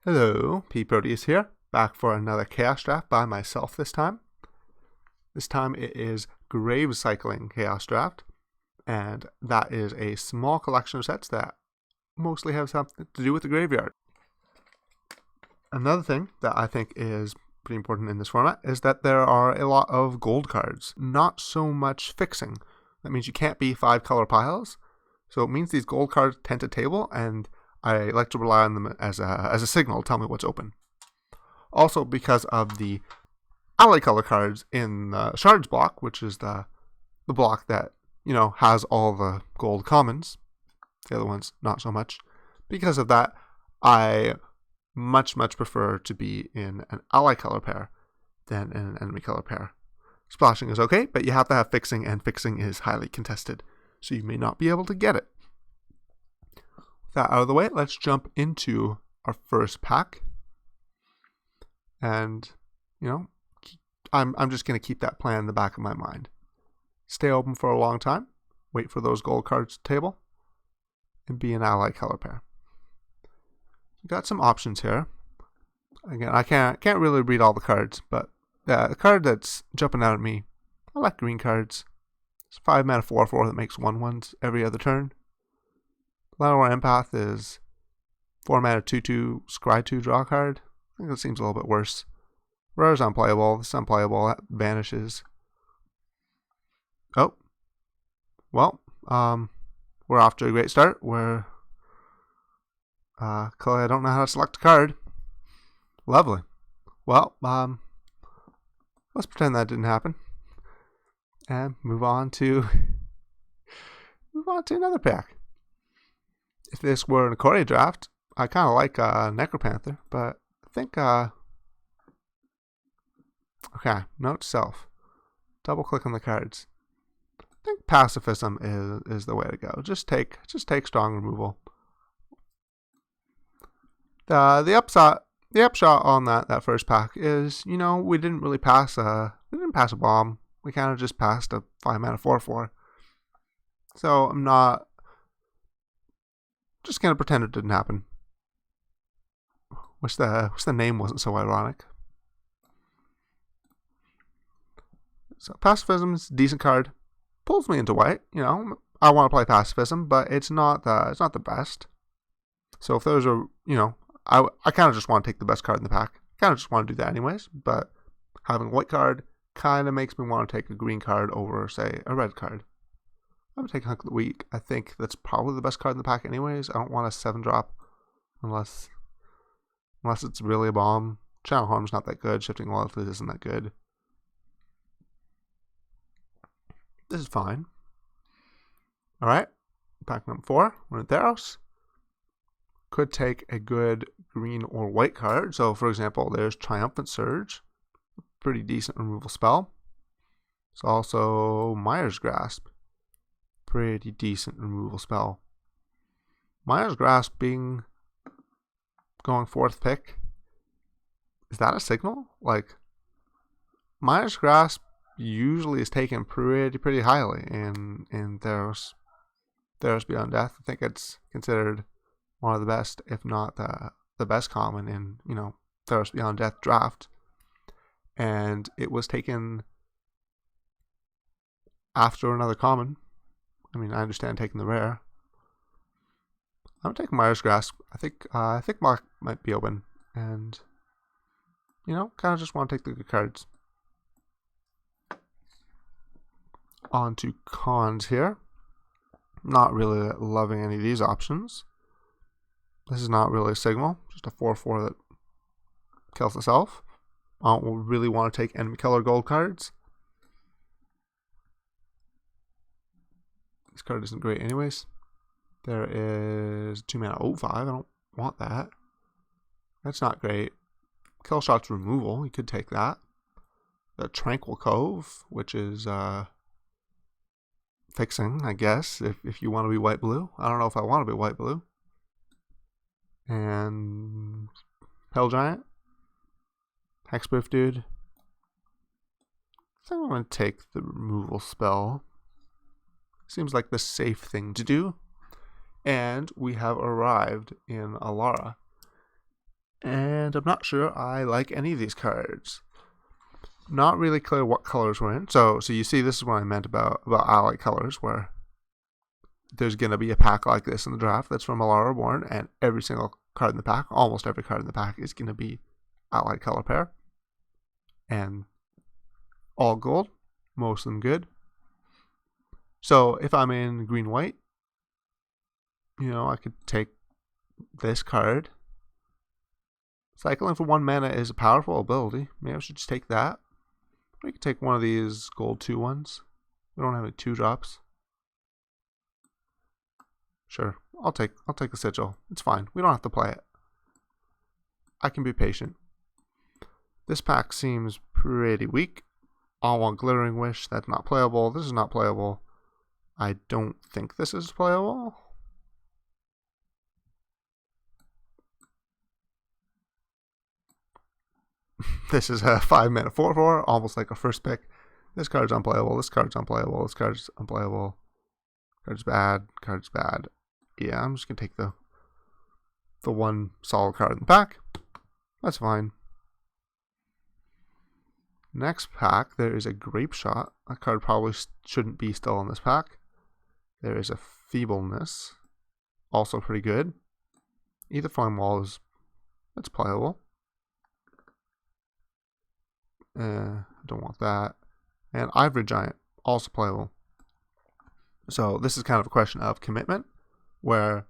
Hello, pproteus here, back for another chaos draft by myself this time. This time it is Gravecycling chaos draft, and that is a small collection of sets that mostly have something to do with the graveyard. Another thing that I think is pretty important in this format is that there are a lot of gold cards, not so much fixing. That means you can't be 5-color piles, so it means these gold cards tend to table, and I like to rely on them as a signal to tell me what's open. Also, because of the ally color cards in the shards block, which is the block that, has all the gold commons, the other ones not so much. Because of that, I much prefer to be in an ally color pair than in an enemy color pair. Splashing is okay, but you have to have fixing, and fixing is highly contested, so you may not be able to get it. That out of the way, let's jump into our first pack. And, I'm just going to keep that plan in the back of my mind. Stay open for a long time, wait for those gold cards to table, and be an ally color pair. We've got some options here. Again, I can't really read all the cards, but the card that's jumping out at me, I like green cards. It's 5 mana 4/4 that makes 1/1s every other turn. Llanowar Empath is 4 mana 2/2 scry 2 draw card. I think that seems a little bit worse. Rare's unplayable. This is unplayable. That vanishes. Oh. Well, we're off to a great start. Clearly I don't know how to select a card. Lovely. Well, let's pretend that didn't happen. And move on to another pack. If this were an Ikoria draft, I kind of like Necropanther, but I think, okay, note self. Double click on the cards. I think pacifism is the way to go. Just take strong removal. The upshot on that first pack is, we didn't really pass a bomb. We kind of just passed a 5 mana 4/4. So I'm not just gonna pretend it didn't happen. Wish the name wasn't so ironic. So pacifism is a decent card. Pulls me into white. I want to play pacifism, but it's not the best. So if there's I kind of just want to take the best card in the pack. Kind of just want to do that anyways. But having a white card kind of makes me want to take a green card over, say, a red card. I'm going to take Hunk of the Week. I think that's probably the best card in the pack anyways. I don't want a 7-drop unless it's really a bomb. Channel Harm's not that good. Shifting Loyalties isn't that good. This is fine. Alright. Pack number 4. Theros. Could take a good green or white card. So, for example, there's Triumphant Surge. Pretty decent removal spell. It's also Mire's Grasp. Pretty decent removal spell. Mire's Grasp being going 4th pick. Is that a signal? Like, Mire's Grasp usually is taken pretty highly in Theros Beyond Death. I think it's considered one of the best, if not the best common in, Theros Beyond Death draft. And it was taken after another common. I mean, I understand taking the rare. I'm taking Mire's Grasp. I think Mark might be open, and kind of just want to take the good cards. On to cons here. Not really loving any of these options. This is not really a signal, just a 4/4 that kills itself. I don't really want to take enemy color gold cards. This card isn't great anyways. There is 2 mana 0/5. I don't want that. That's not great. Kill Shot's removal. You could take that. The Tranquil Cove, which is fixing, I guess, if you want to be white-blue. I don't know if I want to be white-blue. And Hell Giant. Hexproof Dude. I think I'm going to take the removal spell. Seems like the safe thing to do. And we have arrived in Alara. And and I'm not sure I like any of these cards. Not really clear what colors we're in. So you see, this is what I meant about I like colors, where there's going to be a pack like this in the draft that's from Alara Reborn, and every single card in the pack, almost every card in the pack, is going to be allied color pair. And all gold, most of them good. So if I'm in green-white, I could take this card. Cycling for 1 mana is a powerful ability. Maybe I should just take that. We could take one of these gold 2 ones. We don't have any 2-drops. Sure, I'll take the sigil. It's fine. We don't have to play it. I can be patient. This pack seems pretty weak. All One Glittering Wish, that's not playable. This is not playable. I don't think this is playable. This is a 5-mana 4/4, almost like a first pick. This card's unplayable. This card's unplayable. This card's unplayable. Card's bad. Card's bad. Yeah, I'm just gonna take the one solid card in the pack. That's fine. Next pack, there is a Grape Shot. That card probably shouldn't be still in this pack. There is a Feebleness, also pretty good. Either Flame Wall that's playable. Don't want that. And Ivory Giant, also playable. So this is kind of a question of commitment, where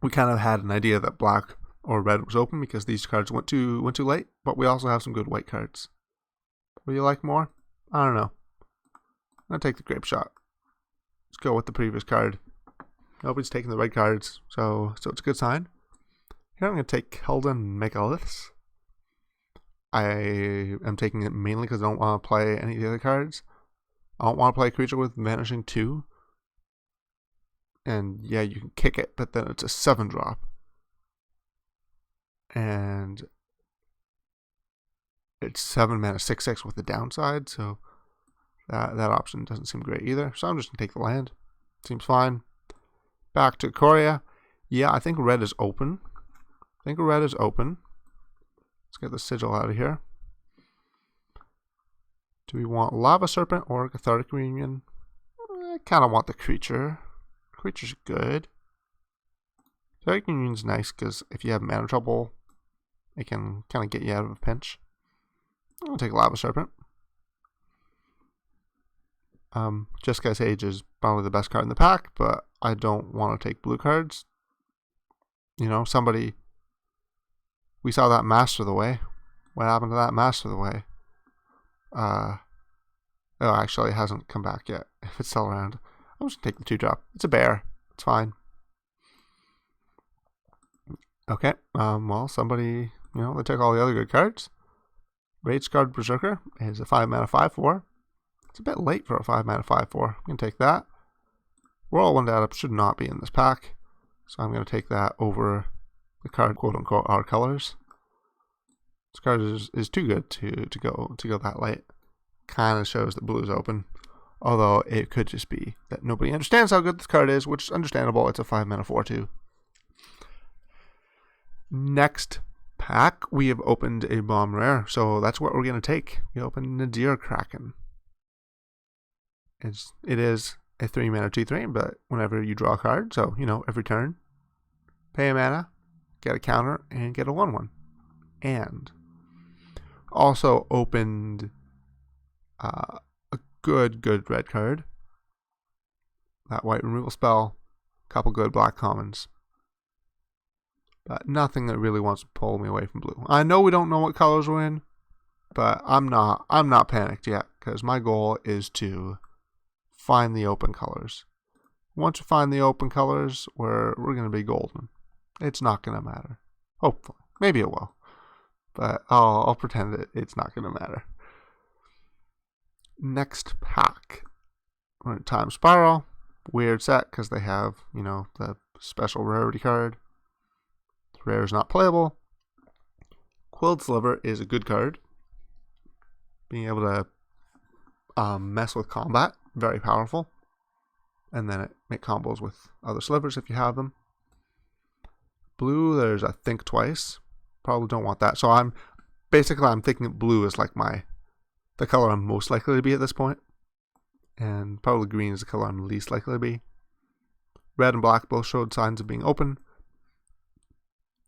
we kind of had an idea that black or red was open because these cards went too late, but we also have some good white cards. What do you like more? I don't know. I'm going to take the Grape Shot. Let's go with the previous card. Nobody's taking the red cards, so it's a good sign. Here I'm going to take Keldon Megaliths. I am taking it mainly because I don't want to play any of the other cards. I don't want to play a creature with Vanishing 2. And yeah, you can kick it, but then it's a 7-drop. And it's 7 mana 6/6 with the downside, so that option doesn't seem great either. So I'm just going to take the land. Seems fine. Back to Korea. Yeah, I think red is open. Let's get the sigil out of here. Do we want Lava Serpent or Cathartic Reunion? I kind of want the creature. Creature's good. Cathartic Reunion's nice because if you have mana trouble, it can kind of get you out of a pinch. I'm going to take Lava Serpent. Jessica's Age is probably the best card in the pack, but I don't want to take blue cards. We saw that Master the Way. What happened to that Master the Way? Actually, it hasn't come back yet. If it's still around, I'm just going to take the 2-drop. It's a bear. It's fine. Okay. Well, somebody, they took all the other good cards. Rage Guard Berserker is a 5-mana 5/4. It's a bit late for a 5-mana 5/4. I'm going to take that. Whirlwind Adept should not be in this pack, so I'm going to take that over the card, quote unquote, our colors. This card is too good to go that late. Kind of shows that blue is open, although it could just be that nobody understands how good this card is, which is understandable. It's a 5-mana 4/2. Next pack, we have opened a Bomb Rare, so that's what we're going to take. We opened Nadir Kraken. It is a 3-mana 2/3, but whenever you draw a card, so every turn, pay a mana, get a counter, and get a 1/1. And also opened a good red card. That white removal spell, a couple good black commons. But nothing that really wants to pull me away from blue. I know we don't know what colors we're in, but I'm not panicked yet, because my goal is to find the open colors. Once we find the open colors, we're going to be golden. It's not going to matter. Hopefully. Maybe it will. But I'll pretend that it's not going to matter. Next pack. We're in Time Spiral. Weird set because they have, the special rarity card. Rare is not playable. Quilled Sliver is a good card. Being able to mess with combat. Very powerful. And then it make combos with other slivers if you have them. Blue, there's a think twice. Probably don't want that. So I'm thinking blue is like the color I'm most likely to be at this point. And probably green is the color I'm least likely to be. Red and black both showed signs of being open.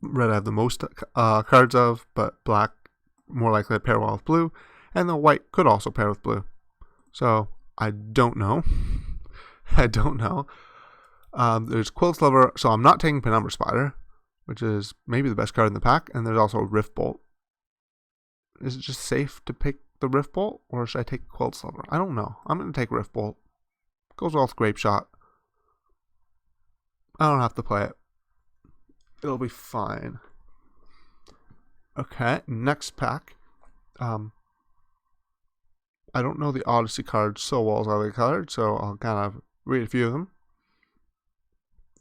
Red I have the most cards of, but black more likely to pair well with blue. And the white could also pair with blue. So I don't know. I don't know. There's Quilt Lover, so I'm not taking Penumbra Spider, which is maybe the best card in the pack. And there's also Rift Bolt. Is it just safe to pick the Rift Bolt, or should I take Quilt Silver? I don't know. I'm going to take Rift Bolt. Goes well with Grape Shot. I don't have to play it. It'll be fine. Okay, next pack. I don't know the Odyssey cards so well as other cards, so I'll kind of read a few of them.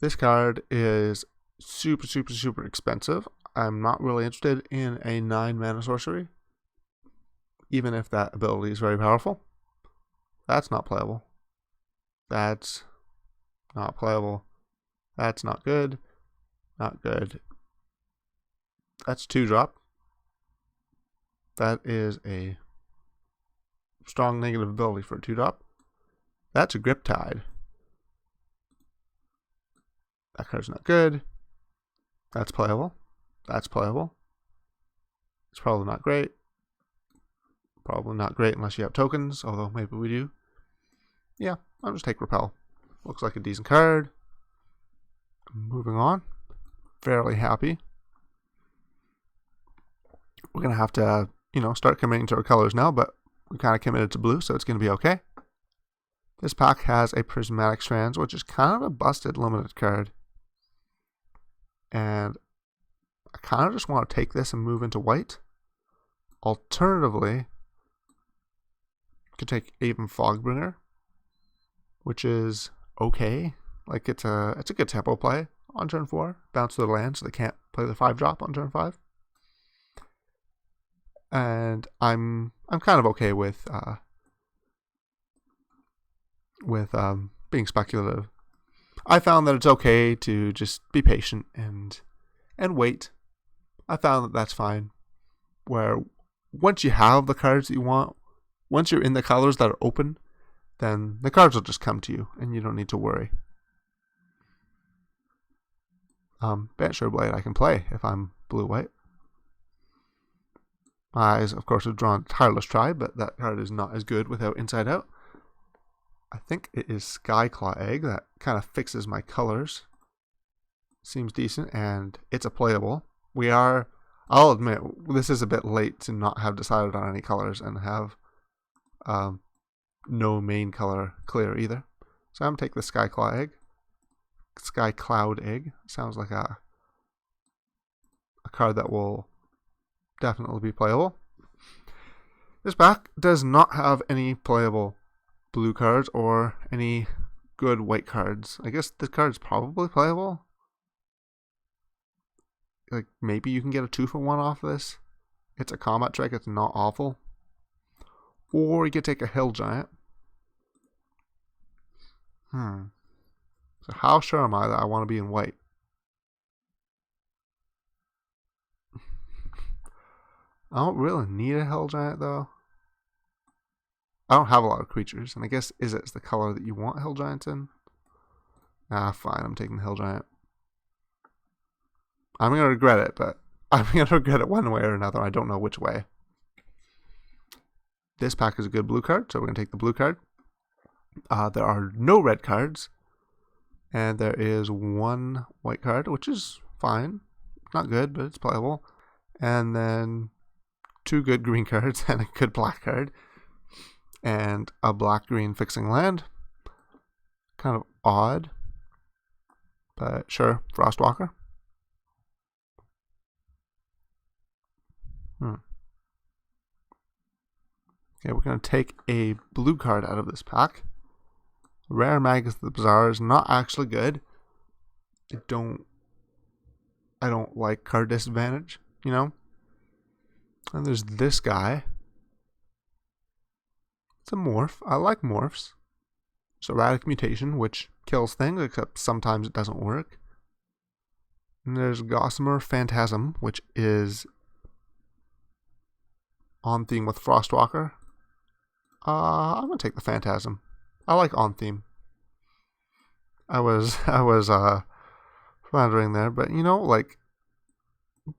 This card is super, super, super expensive. I'm not really interested in a 9 mana sorcery, even if that ability is very powerful. That's not playable. That's not playable. That's not good. Not good. That's 2-drop. That is a strong negative ability for a 2-drop. That's a Grip Tide. That card's not good. That's playable. That's playable. It's probably not great. Probably not great unless you have tokens, although maybe we do. Yeah, I'll just take Repel. Looks like a decent card. Moving on. Fairly happy. We're going to have to, start committing to our colors now, but we kind of committed to blue, so it's going to be okay. This pack has a Prismatic Strands, which is kind of a busted limited card. And I kind of just want to take this and move into white. Alternatively, could take Aven Fogbringer, which is okay. Like it's a good tempo play on turn 4. Bounce to the land so they can't play the 5-drop on turn 5. And I'm kind of okay with being speculative. I found that it's okay to just be patient and wait. I found that that's fine. Where once you have the cards that you want, once you're in the colors that are open, then the cards will just come to you and you don't need to worry. Banshore Blade I can play if I'm blue-white. My eyes, of course, have drawn Tireless Tribe, but that card is not as good without Inside Out. I think it is Skyclaw Egg that kind of fixes my colors. Seems decent, and it's a playable. I'll admit, this is a bit late to not have decided on any colors and have no main color clear either. So I'm going to take the Skyclaw Egg. Skycloud Egg. Sounds like a card that will definitely be playable. This pack does not have any playable blue cards or any good white cards. I guess this card is probably playable. Like maybe you can get a 2-for-1 off this. It's a combat trick. It's not awful. Or you could take a Hill Giant. So how sure am I that I want to be in white? I don't really need a Hill Giant though. I don't have a lot of creatures, and I guess it's the color that you want Hill Giants in? Fine, I'm taking the Hill Giant. I'm going to regret it, but I'm going to regret it one way or another. I don't know which way. This pack is a good blue card, so we're going to take the blue card. There are no red cards, and there is one white card, which is fine. Not good, but it's playable. And then 2 good green cards and a good black card. And a black-green fixing land. Kind of odd. But sure, Frostwalker. Okay, we're going to take a blue card out of this pack. Rare Magus the Bazaar is not actually good. I don't like card disadvantage, And there's this guy. It's a morph. I like morphs. It's Erratic Mutation, which kills things, except sometimes it doesn't work. And there's Gossamer Phantasm, which is on theme with Frostwalker. I'm gonna take the Phantasm. I like on theme. I was floundering there, but you know, like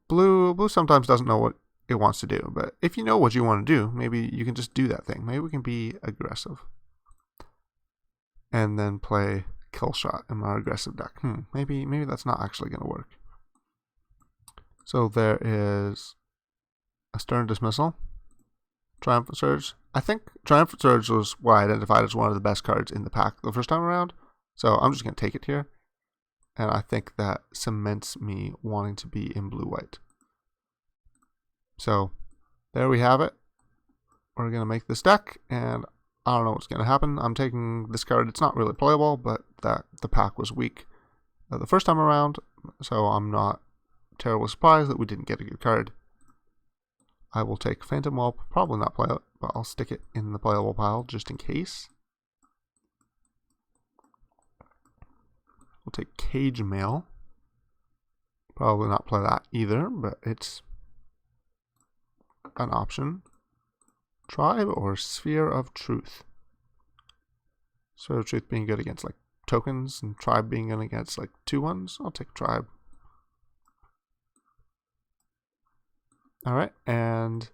blue sometimes doesn't know what it wants to do. But if you know what you want to do, maybe you can just do that thing. Maybe we can be aggressive and then play Kill Shot in our aggressive deck. Maybe that's not actually gonna work. So there is a Stern Dismissal, Triumphant Surge. I think Triumphant Surge was what I identified as one of the best cards in the pack the first time around. So I'm just going to take it here. And I think that cements me wanting to be in blue-white. So there we have it. We're going to make this deck, and I don't know what's going to happen. I'm taking this card. It's not really playable, but that the pack was weak the first time around. So I'm not terribly surprised that we didn't get a good card. I will take Phantom Whelp, probably not play it, but I'll stick it in the playable pile just in case. We'll take Cage Mail. Probably not play that either, but it's an option. Tribe or Sphere of Truth. Sphere of Truth being good against like tokens, and Tribe being good against like 2/1s. I'll take Tribe. Alright, and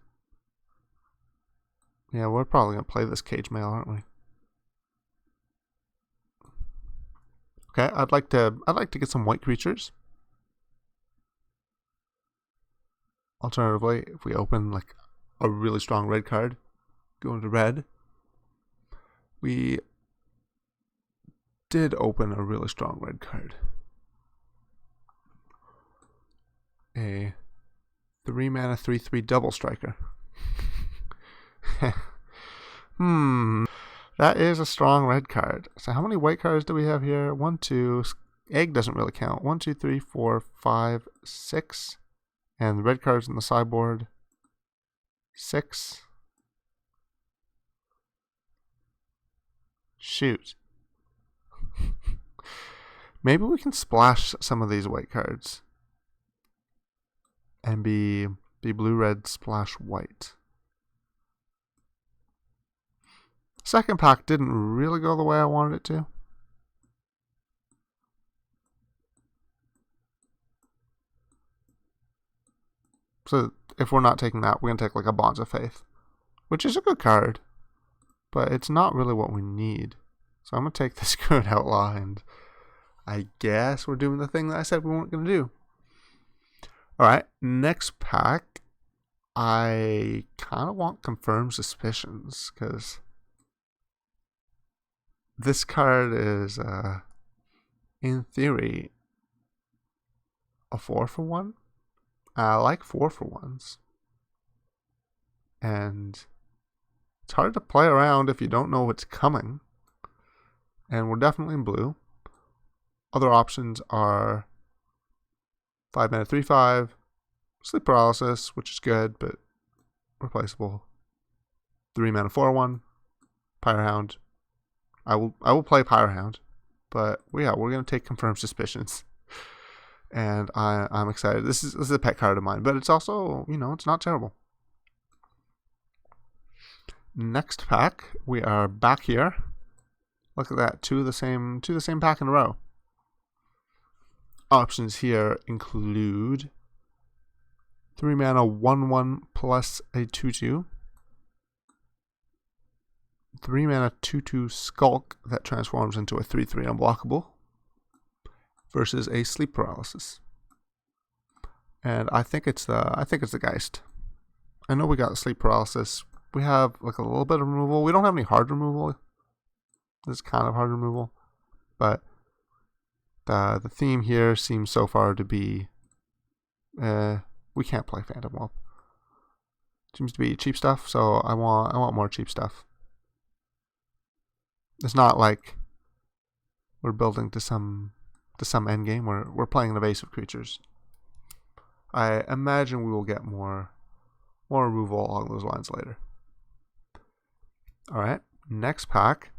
yeah, we're probably going to play this Cage Mail, aren't we? Okay, I'd like to get some white creatures. Alternatively, if we open like a really strong red card, go into red. We did open a really strong red card. A 3-mana 3/3 double striker. That is a strong red card. So how many white cards do we have here? 1, 2. Egg doesn't really count. 1, 2, 3, 4, 5, 6. And the red cards in the sideboard. 6. Shoot. Maybe we can splash some of these white cards. And be blue, red, splash white. Second pack didn't really go the way I wanted it to. So if we're not taking that, we're going to take like a Bonds of Faith, which is a good card, but it's not really what we need. So I'm going to take this Good Outlaw, and I guess we're doing the thing that I said we weren't going to do. Alright, next pack, I kind of want Confirmed Suspicions, because this card is, in theory, a 4-for-1. I like 4-for-1s. And it's hard to play around if you don't know what's coming. And we're definitely in blue. Other options are 5-mana 3/5, Sleep Paralysis, which is good, but replaceable. 3-mana 4/1, Pyrohound. I will play Pyrohound, but yeah, we're gonna take Confirmed Suspicions, and I'm excited. This is a pet card of mine, but it's also, you know, it's not terrible. Next pack, we are back here. Look at that, two of the same pack in a row. Options here include 3-mana 1/1 plus a 2/2. 3-mana 2/2 Skulk that transforms into a 3/3 unblockable versus a Sleep Paralysis. And I think it's the Geist. I know we got the Sleep Paralysis. We have like a little bit of removal. We don't have any hard removal. This is kind of hard removal, but the theme here seems so far to be we can't play Phantom Whelp. Seems to be cheap stuff, so I want more cheap stuff. It's not like we're building to some end game. We're playing evasive creatures. I imagine we will get more removal along those lines later. All right, next pack.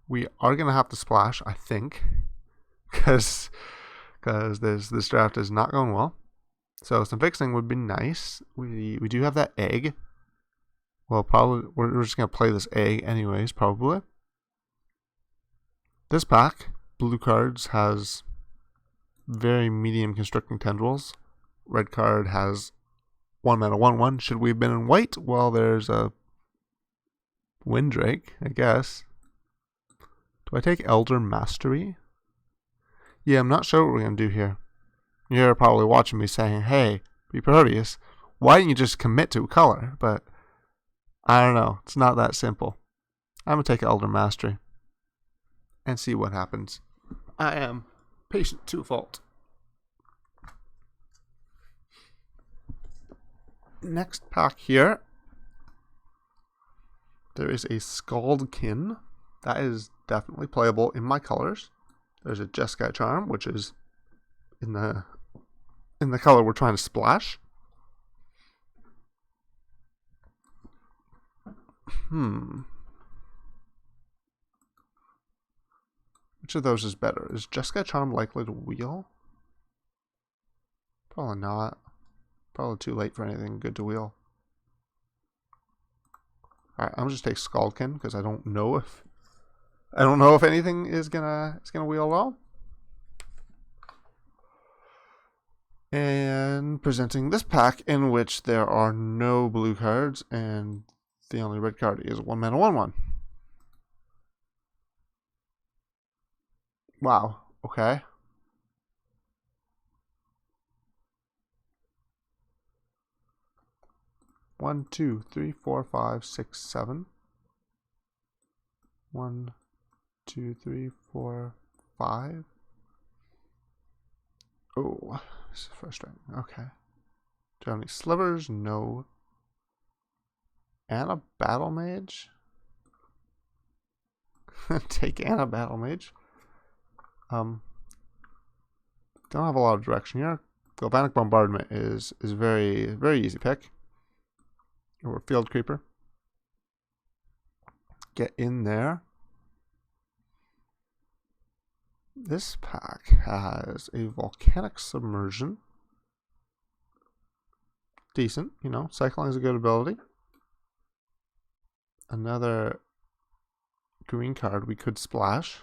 We are gonna have to splash, I think, because because this draft is not going well. So some fixing would be nice. We do have that egg. Well, probably we're just gonna play this egg anyways, probably. This pack, blue cards, has very medium constricting tendrils. Red card has 1 mana 1/1. Should we have been in white? Well, there's a Windrake, I guess. Do I take Elder Mastery? Yeah, I'm not sure what we're gonna do here. You're probably watching me saying, hey, pproteus, why didn't you just commit to a color? But I don't know. It's not that simple. I'm going to take Elder Mastery and see what happens. I am patient to a fault. Next pack here, there is a Scaldkin. That is definitely playable in my colors. There's a Jeskai Charm, which is in the color we're trying to splash. Which of those is better? Is Jeskai Charm likely to wheel? Probably not. Probably too late for anything good to wheel. Alright, I'm just take Scaldkin because I don't know if anything is gonna wheel at all. And presenting this pack in which there are no blue cards and the only red card is 1 mana 1/1. Wow, okay. One, two, three, four, five, six, 7. 1, 2, 3, 4, 5. Oh, this is frustrating. Okay. Do I have any slivers? No. And a Battle Mage? Take Anna Battle Mage. Don't have a lot of direction here. Galvanic Bombardment is very, very easy pick. Or Field Creeper. Get in there. This pack has a Volcanic Submersion. Decent, you know, cycling is a good ability. Another green card we could splash.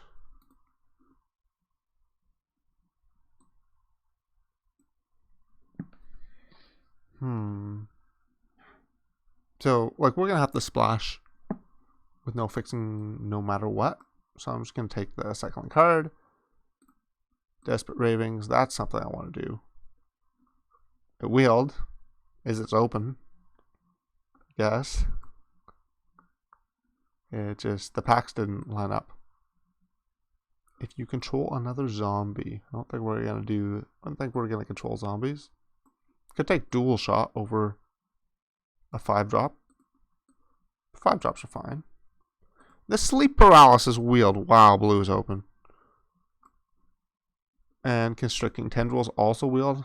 So, like, we're going to have to splash with no fixing no matter what. So I'm just going to take the cycling card. Desperate Ravings, that's something I want to do. It wheeled. It's open? Yes. It just, the packs didn't line up. If you control another zombie, I don't think we're going to control zombies. Could take Dual Shot over a 5-drop. 5-drops are fine. The Sleep Paralysis wheeled. Wow, blue is open. And Constricting Tendrils also wheeled.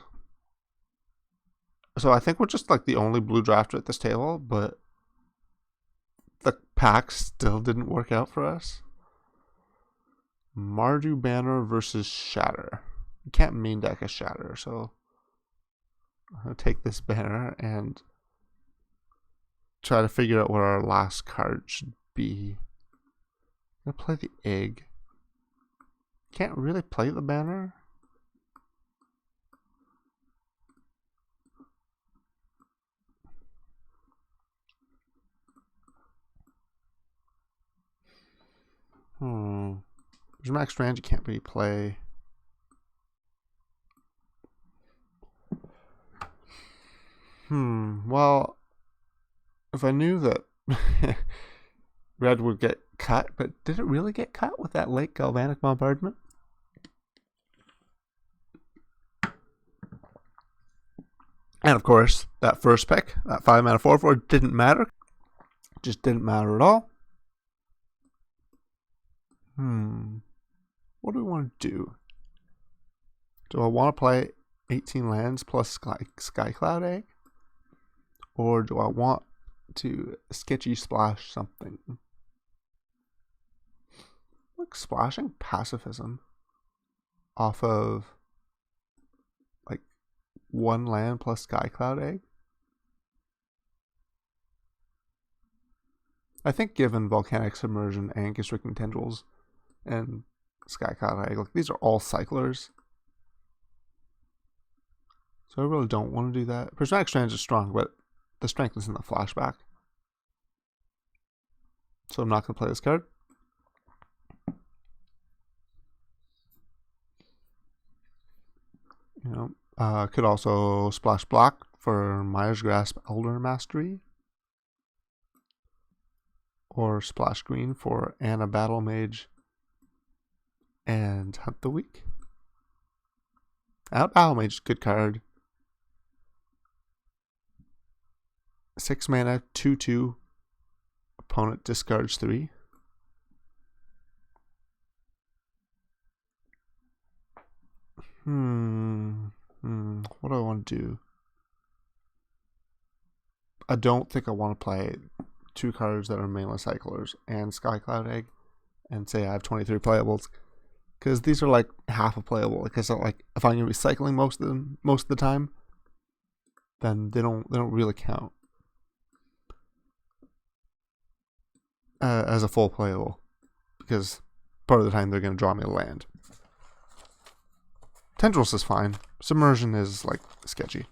So I think we're just like the only blue drafter at this table, but the pack still didn't work out for us. Mardu Banner versus Shatter. You can't main deck a Shatter, so I'm going to take this banner and try to figure out what our last card should be. I'm going to play the egg. Can't really play the banner. There's Max Strand you can't really play. Well, if I knew that red would get cut, but did it really get cut with that late Galvanic Bombardment? And of course, that first pick, that 5 mana 4/4, didn't matter. Just didn't matter at all. What do we want to do? Do I want to play 18 lands plus Sky Cloud Egg? Or do I want to sketchy splash something? Like splashing Pacifism off of 1 land plus Sky Cloud Egg. I think given Volcanic Submersion and Constricting Tendrils and Sky Cloud Egg, like these are all cyclers. So I really don't want to do that. Prismatic Strands is strong, but the strength is in the flashback. So I'm not going to play this card. You know, could also splash black for Maya's Grasp Elder Mastery. Or splash green for Anna Battle Mage and Hunt the Weak. Battle Mage is a good card. 6 mana, 2/2. Opponent discards 3. What do I want to do? I don't think I want to play 2 cards that are mainly cyclers and Sky Cloud Egg and say I have 23 playables, because these are like half a playable. Because like if I'm gonna be cycling most of the time, then they don't really count as a full playable, because part of the time they're gonna draw me a land. Tendrils is fine. Submersion is like sketchy.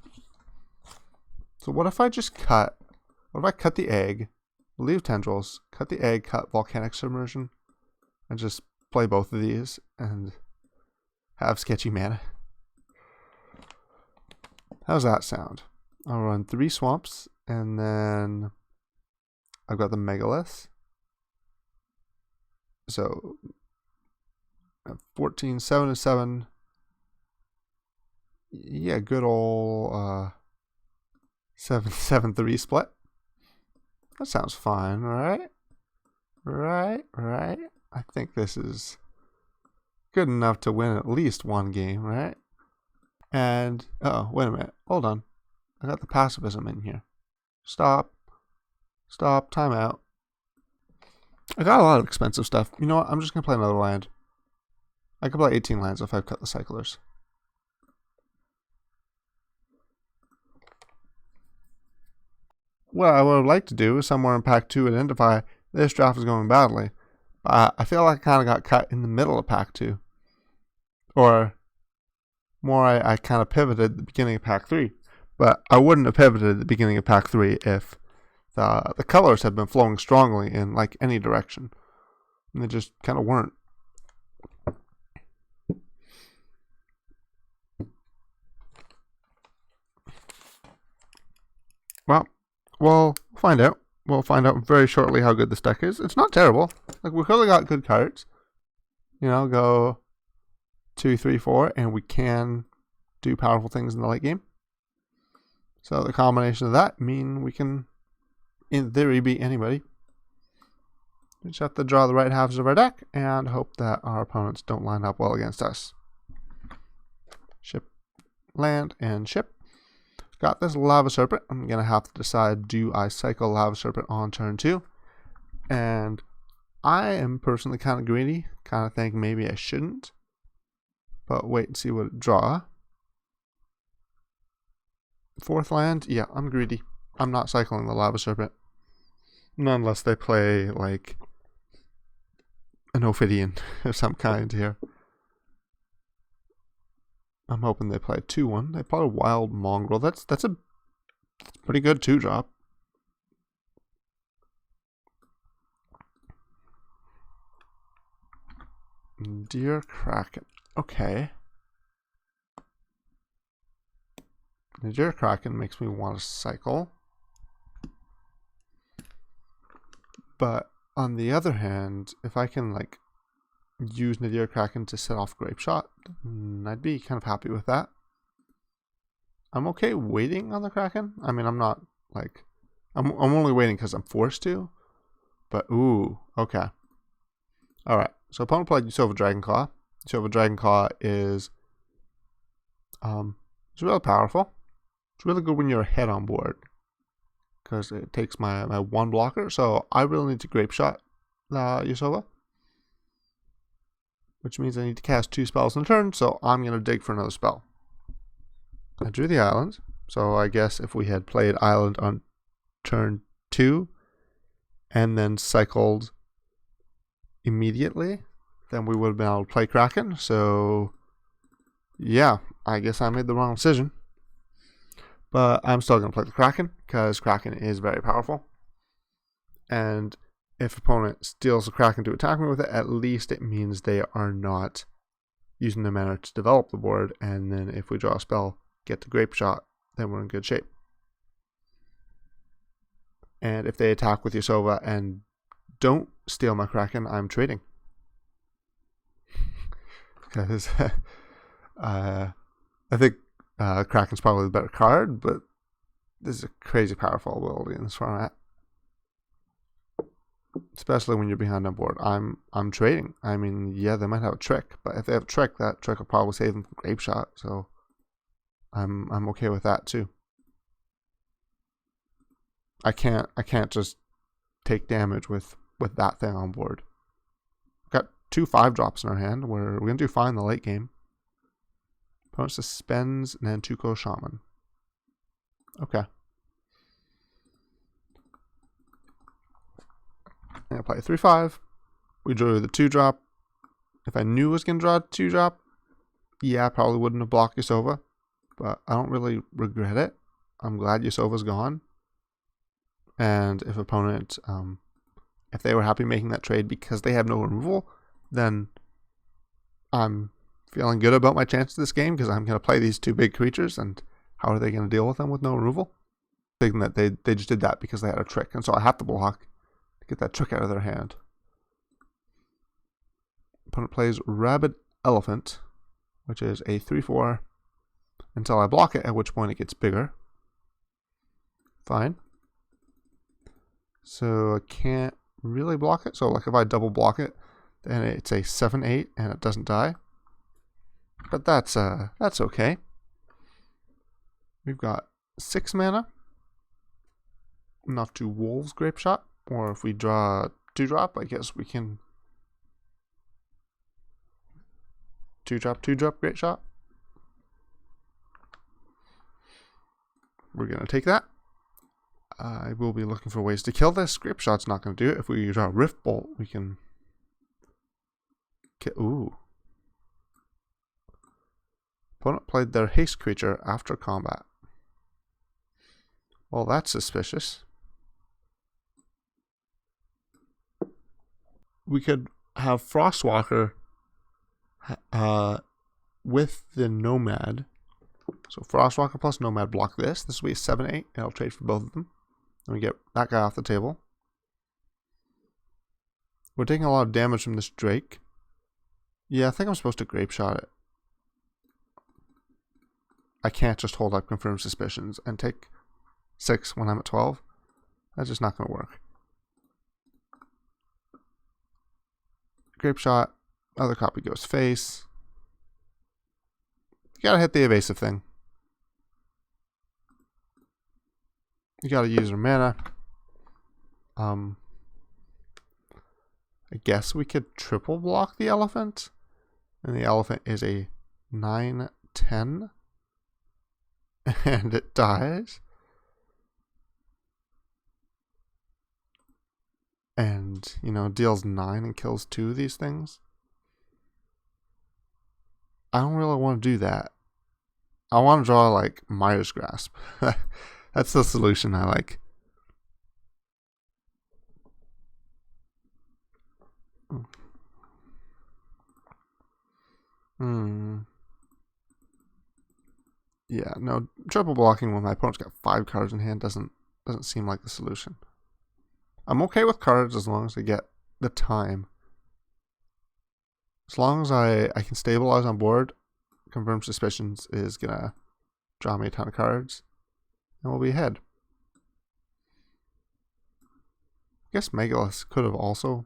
So what if I just cut? What if I cut the egg, leave Tendrils, cut the egg, cut Volcanic Submersion, and just play both of these and have sketchy mana? How's that sound? I'll run 3 swamps, and then I've got the Megalith. So 14, 7/7. Yeah, good old 7/7/3 split. That sounds fine, right? Right. I think this is good enough to win at least one game, right? And, oh, wait a minute. Hold on. I got the pacifism in here. Stop. Time out. I got a lot of expensive stuff. You know what? I'm just going to play another land. I could play 18 lands if I cut the cyclers. What I would like to do is somewhere in Pack 2 identify this draft is going badly. But I feel like I kind of got cut in the middle of Pack 2. Or more, I kind of pivoted at the beginning of Pack 3. But I wouldn't have pivoted at the beginning of Pack 3 if the colors had been flowing strongly in like any direction. And they just kind of weren't. Well, we'll find out. We'll find out very shortly how good this deck is. It's not terrible. Like, we've really got good cards. You know, go 2, 3, 4, and we can do powerful things in the late game. So the combination of that mean we can, in theory, beat anybody. We just have to draw the right halves of our deck and hope that our opponents don't line up well against us. Ship, land, and ship. Got this Lava Serpent. I'm going to have to decide, do I cycle Lava Serpent on turn 2? And I am personally kind of greedy. Kind of think maybe I shouldn't. But wait and see what it draw. 4th land? Yeah, I'm greedy. I'm not cycling the Lava Serpent. Not unless they play, like, an Ophidian of some kind here. I'm hoping they play 2/1. They play a Wild Mongrel. That's a pretty good 2-drop. Deer Kraken. Okay. The Deer Kraken makes me want to cycle. But on the other hand, if I can like use Nadir Kraken to set off Grape Shot, I'd be kind of happy with that. I'm okay waiting on the Kraken. I mean, I'm not like I'm only waiting because I'm forced to. But ooh, okay. All right. So opponent played Usilva Dragonclaw. Usilva Dragonclaw is it's really powerful. It's really good when you're ahead on board because it takes my 1 blocker. So I really need to Grape Shot Usilva, which means I need to cast 2 spells in a turn. So I'm gonna dig for another spell. I drew the island, so I guess if we had played island on turn 2 and then cycled immediately, then we would have been able to play Kraken. So yeah, I guess I made the wrong decision. But I'm still going to play the Kraken because Kraken is very powerful. And if opponent steals the Kraken to attack me with it, at least it means they are not using the mana to develop the board. And then if we draw a spell, get the Grape Shot, then we're in good shape. And if they attack with Yasova and don't steal my Kraken, I'm trading. Because I think Kraken's probably the better card, but this is a crazy powerful ability in this format. Especially when you're behind on board. I'm trading. I mean, yeah, they might have a trick, but if they have a trick, that trick will probably save them from Grape Shot, so I'm okay with that too. I can't just take damage with that thing on board. We've got 2 5-drops in our hand. We're gonna do fine in the late game. Opponent suspends Nantuko Shaman. Okay. I'm gonna play a 3/5. We drew the 2-drop. If I knew I was gonna draw a 2-drop, yeah, I probably wouldn't have blocked Yasova, but I don't really regret it. I'm glad Yasova's gone. And if opponent, if they were happy making that trade because they have no removal, then I'm feeling good about my chances this game because I'm going to play these 2 big creatures, and how are they going to deal with them with no removal? Thinking that they just did that because they had a trick, and so I have to block to get that trick out of their hand. Opponent plays Rabid Elephant, which is a 3/4, until I block it, at which point it gets bigger. Fine. So I can't really block it. So like if I double block it, then it's a 7/8 and it doesn't die. But that's okay. We've got 6 mana. Enough to Wolves Grape Shot. Or if we draw a 2-drop, I guess we can 2-drop Grape Shot. We're gonna take that. I will be looking for ways to kill this. Grape Shot's not going to do it. If we draw Rift Bolt, we can get... Ooh. Opponent played their haste creature after combat. Well, that's suspicious. We could have Frostwalker with the Nomad. So Frostwalker plus Nomad block this. This will be a 7/8, and I'll trade for both of them. And we get that guy off the table. We're taking a lot of damage from this Drake. Yeah, I think I'm supposed to Grape Shot it. I can't just hold up Confirmed Suspicions and take 6 when I'm at 12. That's just not going to work. Grape Shot. Other copy goes face. You gotta hit the evasive thing. You gotta use your mana. I guess we could triple block the elephant. And the elephant is a 9/10. And it dies. And, you know, deals 9 and kills 2 of these things. I don't really want to do that. I want to draw like Midas Grasp. That's the solution I like. Yeah, no, triple blocking when my opponent's got 5 cards in hand doesn't seem like the solution. I'm okay with cards as long as I get the time. As long as I can stabilize on board, Confirmed Suspicions is gonna draw me a ton of cards, and we'll be ahead. I guess Megalith could have also,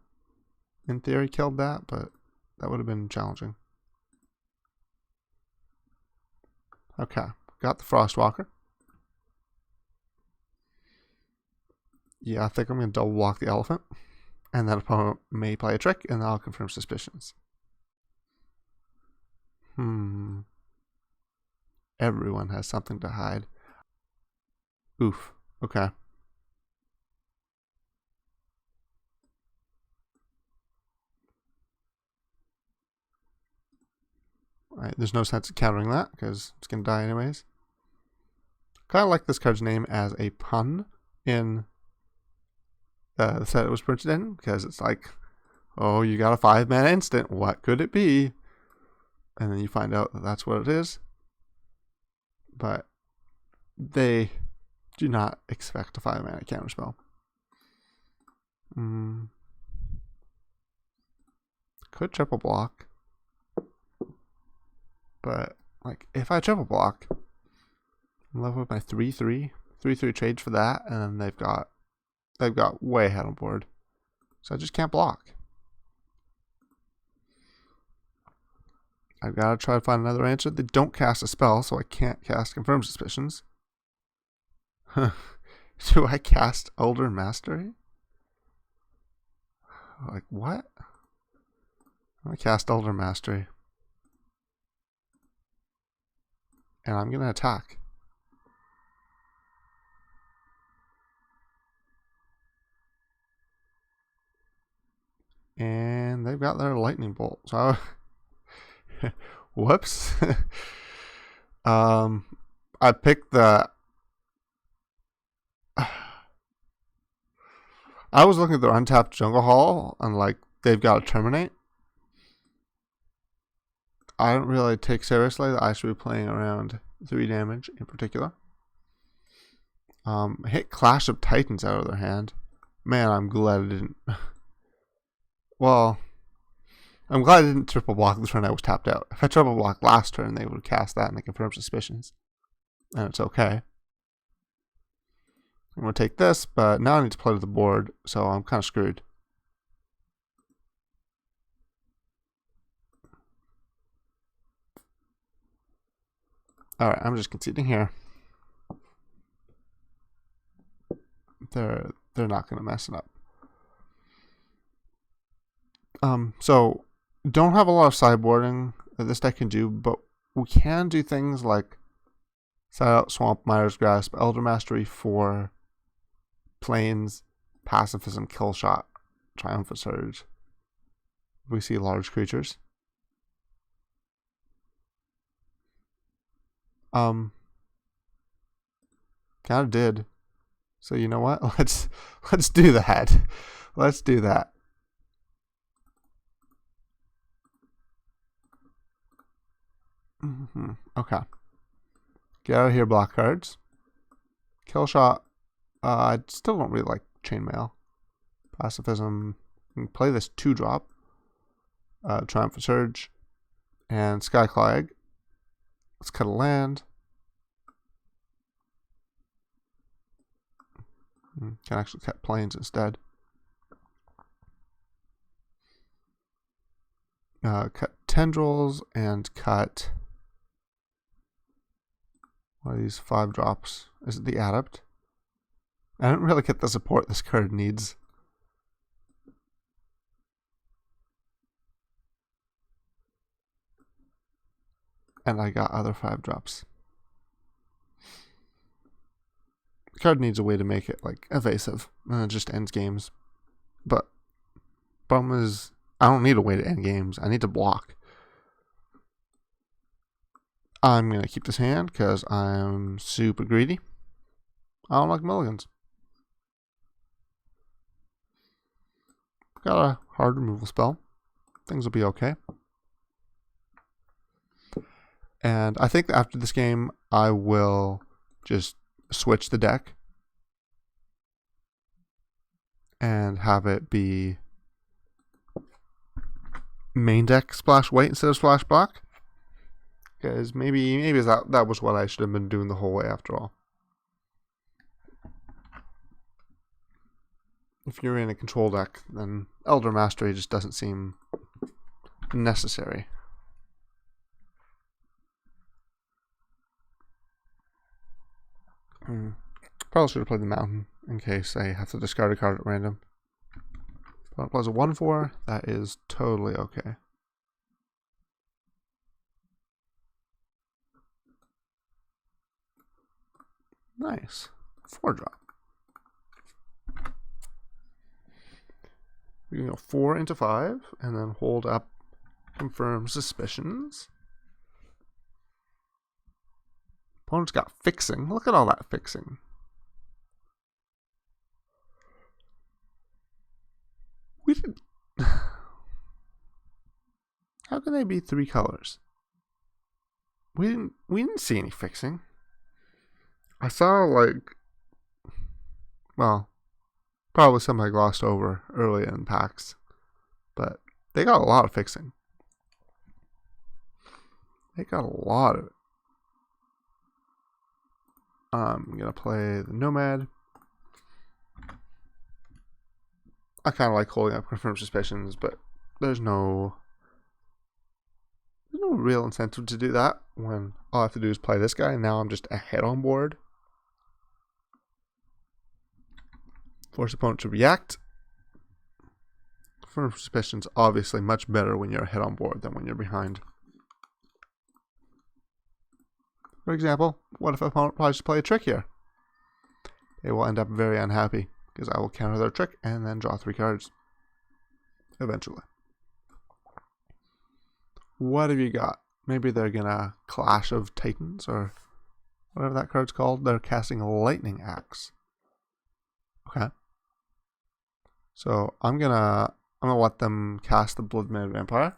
in theory, killed that, but that would have been challenging. Okay, got the Frostwalker. Yeah, I think I'm going to double block the elephant. And that opponent may play a trick, and I'll Confirm Suspicions. Everyone has something to hide. Oof. Okay. Alright, there's no sense in countering that because it's going to die anyways. Kind of like this card's name as a pun in the set it was printed in, because it's like, oh, you got a 5-mana instant. What could it be? And then you find out that that's what it is. But they do not expect a 5-mana counterspell. Could triple block. But, like, if I triple block, I'm left with my 3/3 trades for that, and then they've got way ahead on board. So I just can't block. I've got to try to find another answer. They don't cast a spell, so I can't cast Confirm Suspicions. Do I cast Elder Mastery? Like, what? I cast Elder Mastery. And I'm going to attack. And they've got their lightning bolt. So, whoops. I picked the... I was looking at their untapped Jungle Hall, and like, they've got to terminate. I don't really take seriously that I should be playing around 3 damage in particular. Hit Clash of Titans out of their hand. Man, I'm glad I didn't. Well, I'm glad I didn't triple block the turn I was tapped out. If I triple blocked last turn, they would cast that and they Confirm Suspicions. And it's okay. I'm going to take this, but now I need to play to the board, so I'm kind of screwed. Alright, I'm just conceding here. They're not going to mess it up. So, don't have a lot of sideboarding that this deck can do, but we can do things like side out Swamp, Mire's Grasp, Elder Mastery for Plains, Pacifism, Kill Shot, Triumphant Surge. We see large creatures. Kind of did. So you know what? Let's do that. Let's do that. Okay. Get out of here, block cards. Kill Shot. I still don't really like Chainmail. Pacifism. You can play this 2-drop. Triumphant Surge. And Skyclaw Egg. Let's cut a land. Can actually cut Plains instead. Cut Tendrils and cut one of these 5-drops. Is it the Adept? I don't really get the support this card needs. And I got other 5-drops. The card needs a way to make it like evasive, and it just ends games. But problem is, I don't need a way to end games. I need to block. I'm going to keep this hand because I'm super greedy. I don't like mulligans. Got a hard removal spell. Things will be okay. And I think after this game, I will just switch the deck and have it be main deck Splash White instead of Splash Black. Because maybe that was what I should have been doing the whole way after all. If you're in a control deck, then Elder Mastery just doesn't seem necessary. Probably should have played the Mountain in case I have to discard a card at random. But it plays a 1/4. That is totally okay. Nice. 4-drop. We can go 4 into 5 and then hold up confirm suspicions. Opponent's got fixing. Look at all that fixing. We didn't. How can they be 3 colors? We didn't see any fixing. I saw well, probably some I glossed over early in packs, but they got a lot of fixing. They got a lot of it. I'm gonna play the Nomad. I kind of like holding up confirmed suspicions, but there's no real incentive to do that when all I have to do is play this guy, and now I'm just ahead on board. Force opponent to react. Confirmed suspicions obviously much better when you're ahead on board than when you're behind. For example, what if opponent tries to play a trick here? They will end up very unhappy because I will counter their trick and then draw 3 cards. Eventually. What have you got? Maybe they're gonna Clash of Titans or whatever that card's called. They're casting a Lightning Axe. Okay. So I'm gonna let them cast the Blood-Mad Vampire.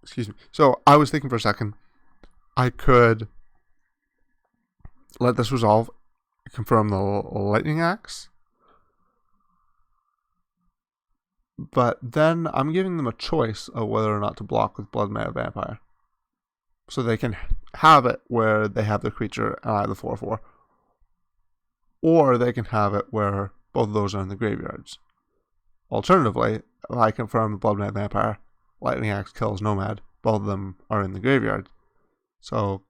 Excuse me. So I was thinking for a second, I could let this resolve, confirm the Lightning Axe, but then I'm giving them a choice of whether or not to block with Blood-Mad Vampire. So they can have it where they have their creature and I have the 4/4. Or they can have it where both of those are in the graveyards. Alternatively, if I confirm the Blood-Mad Vampire, Lightning Axe kills Nomad, both of them are in the graveyard. So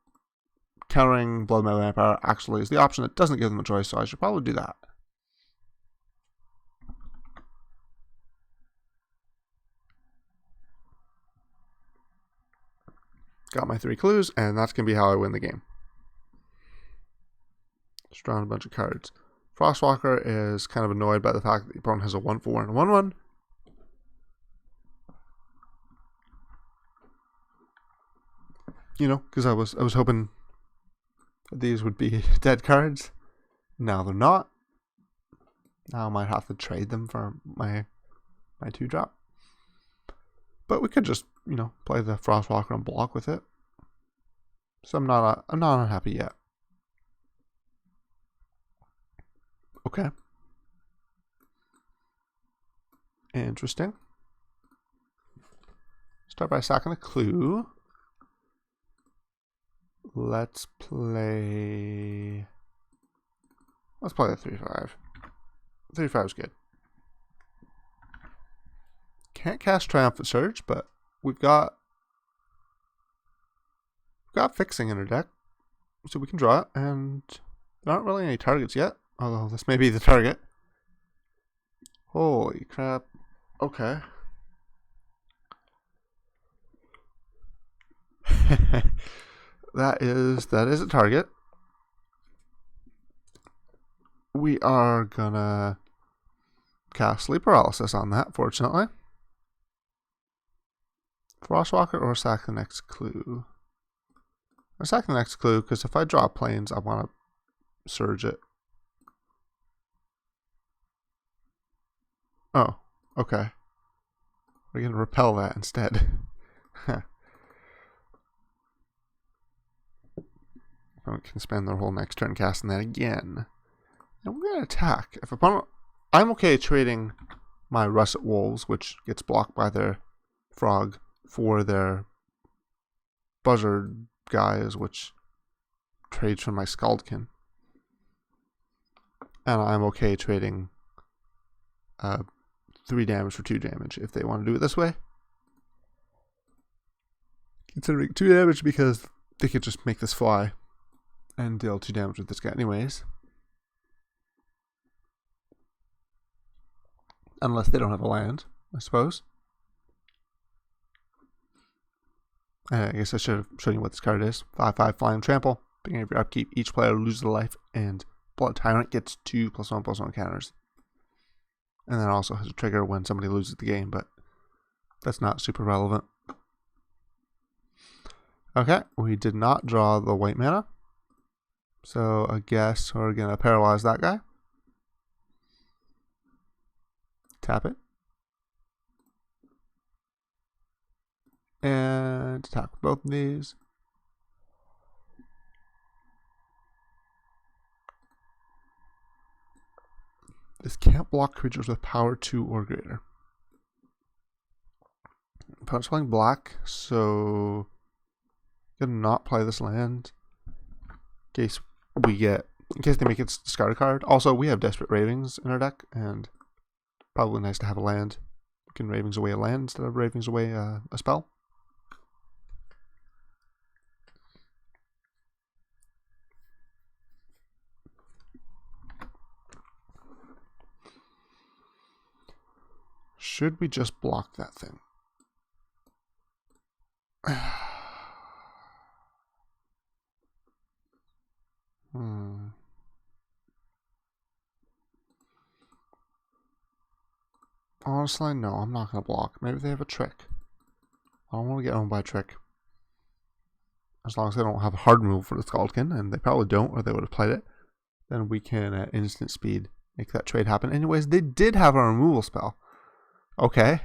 countering Blood-Mad Vampire actually is the option that doesn't give them a choice, so I should probably do that. Got my 3 clues, and that's going to be how I win the game. Just drawing a bunch of cards. Frostwalker is kind of annoyed by the fact that the opponent has a 1/4 and a 1/1. You know, because I was hoping that these would be dead cards. Now they're not. Now I might have to trade them for my 2-drop. But we could just, play the Frostwalker and block with it. So I'm not unhappy yet. Okay. Interesting. Start by sacking a clue. Let's play the 3/5. 3/5 is good. Can't cast Triumphant Surge, but we've got fixing in our deck, so we can draw it, and there aren't really any targets yet, although this may be the target. Holy crap. Okay. That is a target. We are gonna cast Sleep Paralysis on that, fortunately. Frostwalker or sack the next clue? I sack the next clue because if I draw planes, I want to surge it. Oh, okay. We're going to repel that instead. Opponent can spend their whole next turn casting that again. And we're going to attack. If opponent, I'm okay trading my Russet Wolves, which gets blocked by their frog, for their buzzard guys, which trades from my Scaldkin. And I'm okay trading 3 damage for 2 damage if they want to do it this way. Considering 2 damage because they could just make this fly and deal 2 damage with this guy anyways. Unless they don't have a land, I suppose. I guess I should have shown you what this card is. 5/5 Flying Trample. Beginning of your upkeep, each player loses a life, and Blood Tyrant gets 2 +1/+1 counters. And then also has a trigger when somebody loses the game, but that's not super relevant. Okay, we did not draw the white mana. So I guess we're going to paralyze that guy. Tap it. And attack both of these. This can't block creatures with power 2 or greater. Opponent's playing black, so gonna not play this land in case they make it discard a card. Also, we have Desperate Ravings in our deck, and probably nice to have a land. We can Ravings away a land instead of Ravings away a spell. Should we just block that thing? Honestly, no, I'm not going to block. Maybe they have a trick. I don't want to get owned by a trick. As long as they don't have a hard move for the Skullkin, and they probably don't, or they would have played it, then we can, at instant speed, make that trade happen. Anyways, they did have a removal spell. Okay.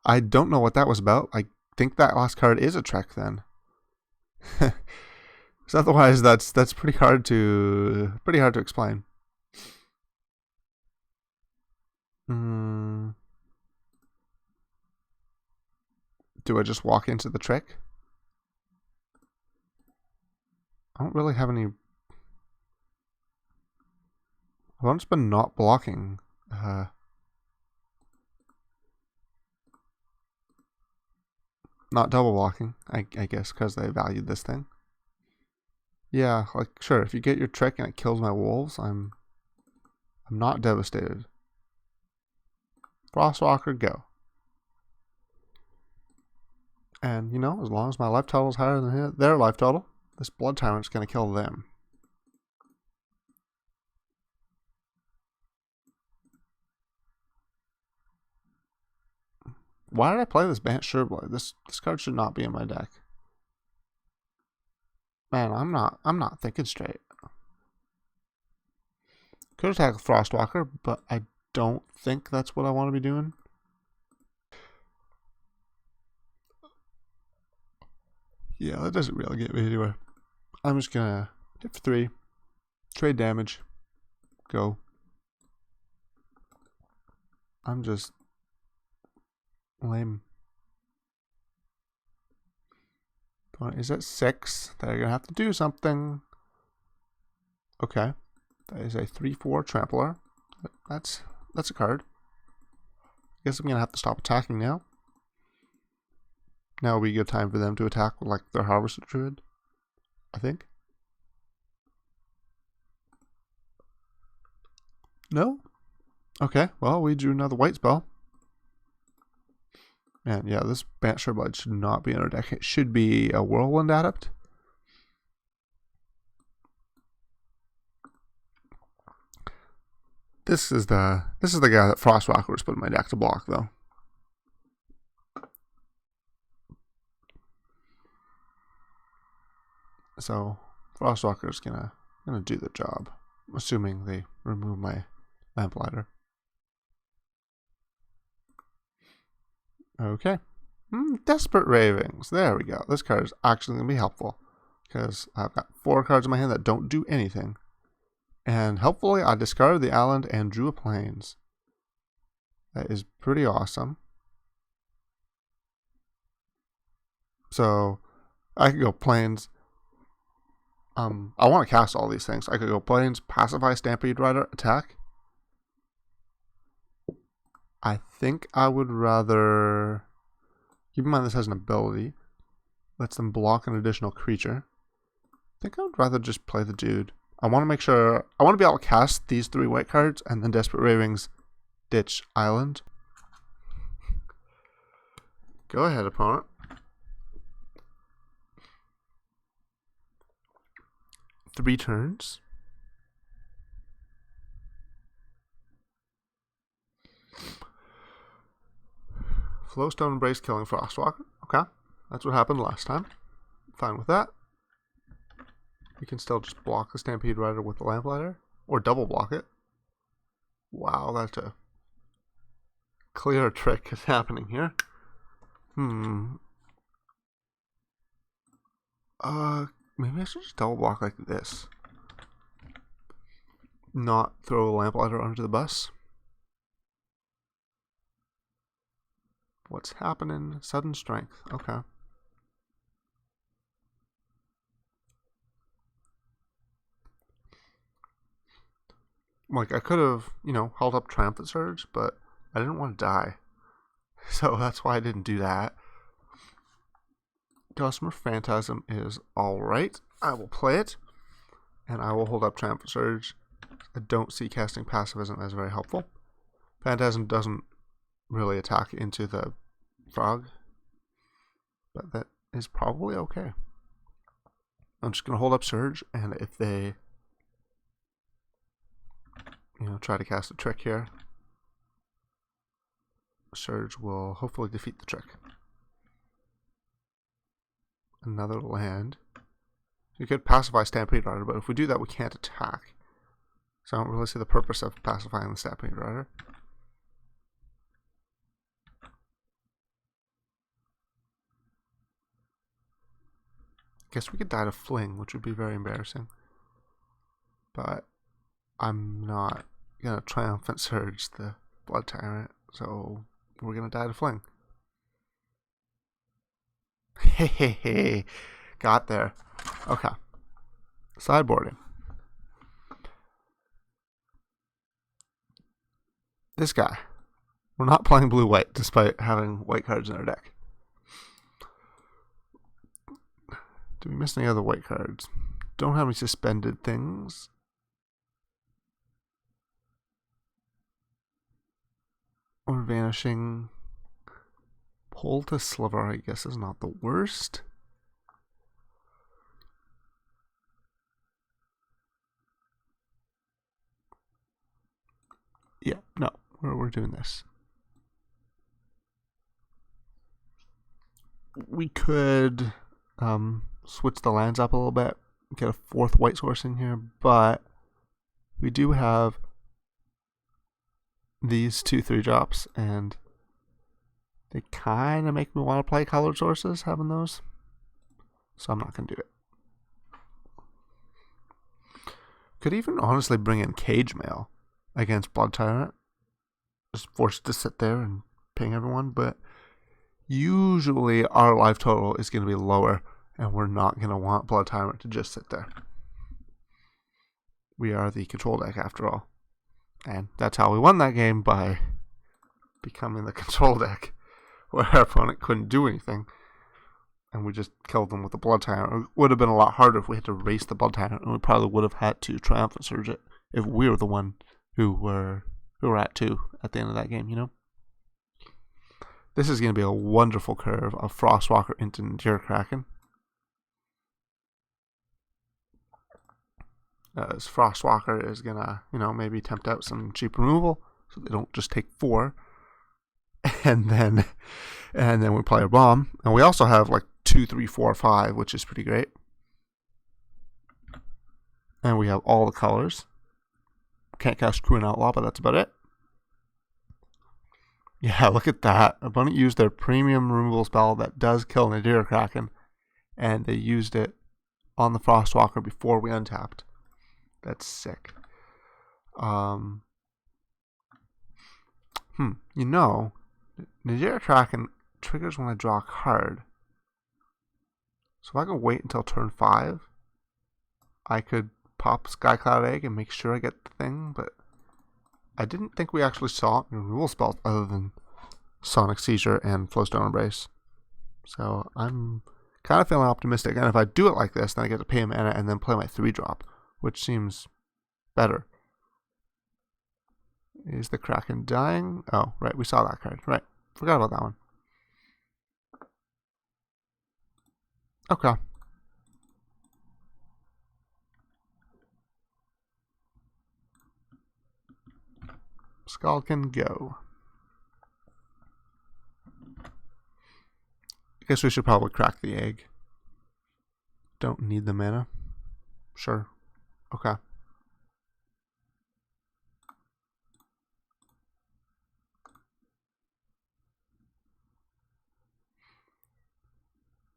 I don't know what that was about. I think that last card is a trick then. Because otherwise, that's pretty hard to explain. Do I just walk into the trick? I don't really have any. I've just been not blocking. Not double blocking, I guess, because they valued this thing. Yeah, like, sure, if you get your trick and it kills my wolves, I'm not devastated. Frostwalker, go. And, you know, as long as my life total is higher than their life total, this Blood Tyrant's going to kill them. Why did I play this Bant Sureblade? This card should not be in my deck. Man, I'm not thinking straight. Could attack with Frostwalker, but I don't think that's what I want to be doing. Yeah, that doesn't really get me anywhere. I'm just gonna hit for 3, trade damage, go. I'm just lame. Is at 6? They're gonna have to do something. Okay, that is a 3/4 Trampler. That's a card. Guess I'm gonna have to stop attacking now. Now would be a good time for them to attack with like their Harvester Druid, I think. No? Okay, well, we drew another white spell. Man, yeah, this Bant Sureblade should not be in our deck. It should be a Whirlwind Adept. This is the guy that Frostwalker was put in my deck to block, though. So Frostwalker is gonna do the job, assuming they remove my Lamplighter. Okay. Desperate Ravings. There we go. This card is actually going to be helpful because I've got 4 cards in my hand that don't do anything. And helpfully, I discarded the island and drew a Plains. That is pretty awesome. So, I could go Plains. I want to cast all these things. I could go Plains, Pacify, Stampede Rider, attack. I think I would rather, keep in mind this has an ability, lets them block an additional creature. I think I would rather just play the dude. I want to make sure, I want to be able to cast these 3 white cards and then Desperate Ravings, ditch island. Go ahead, opponent. 3 turns. Flowstone Embrace killing Frostwalker. Okay, that's what happened last time. Fine with that. We can still just block the Stampede Rider with the Lamplighter, or double block it. Wow, that's a clear trick is happening here. Maybe I should just double block like this. Not throw a Lamplighter under the bus. What's happening? Sudden strength. Okay. Like, I could have, held up Triumphant Surge, but I didn't want to die. So that's why I didn't do that. Gossamer Phantasm is alright. I will play it. And I will hold up Triumphant Surge. I don't see casting Pacifism as very helpful. Phantasm doesn't really attack into the frog. But that is probably okay. I'm just going to hold up Surge, and if they try to cast a trick here, Surge will hopefully defeat the trick. Another land. You could pacify Stampede Rider, but if we do that, we can't attack. So I don't really see the purpose of pacifying the Stampede Rider. Guess we could die to Fling, which would be very embarrassing. But I'm not going to Triumphant Surge the Blood Tyrant, so we're going to die to Fling. Hey, got there. Okay. Sideboarding. This guy. We're not playing blue-white, despite having white cards in our deck. Do we miss any other white cards? Don't have any suspended things. Or vanishing. Pull to Sliver, I guess, is not the worst. Yeah, no, we're doing this. We could switch the lands up a little bit, get a 4th white source in here, but we do have these 2 3-drops, and they kind of make me want to play colored sources, having those. So I'm not going to do it. Could even honestly bring in Cage Mail against Blood Tyrant. Just forced to sit there and ping everyone, but usually our life total is going to be lower, and we're not going to want Blood Tyrant to just sit there. We are the control deck after all. And that's how we won that game, by becoming the control deck, where our opponent couldn't do anything. And we just killed them with the Blood Tyrant. It would have been a lot harder if we had to race the Blood Tyrant, and we probably would have had to Triumphant Surge it if we were the one who were at 2 at the end of that game, This is going to be a wonderful curve of Frostwalker into Nadir Kraken. As Frostwalker is going to, maybe tempt out some cheap removal, so they don't just take 4. And then we play a bomb. And we also have like 2, 3, 4, 5, which is pretty great. And we have all the colors. Can't cast Cruel Outlaw, but that's about it. Yeah, look at that. Opponent used their premium removal spell that does kill Nadir Kraken, and they used it on the Frostwalker before we untapped. That's sick. Nadir Kraken triggers when I draw a card. So if I can wait until turn 5, I could pop Skycloud Egg and make sure I get the thing, but I didn't think we actually saw removal spells other than Sonic Seizure and Flowstone Embrace. So I'm kind of feeling optimistic, and if I do it like this, then I get to pay a mana and then play my 3-drop, which seems better. Is the Kraken dying? Oh, right, we saw that card. Right, forgot about that one. Okay. Scald can go. I guess we should probably crack the egg. Don't need the mana. Sure. Okay.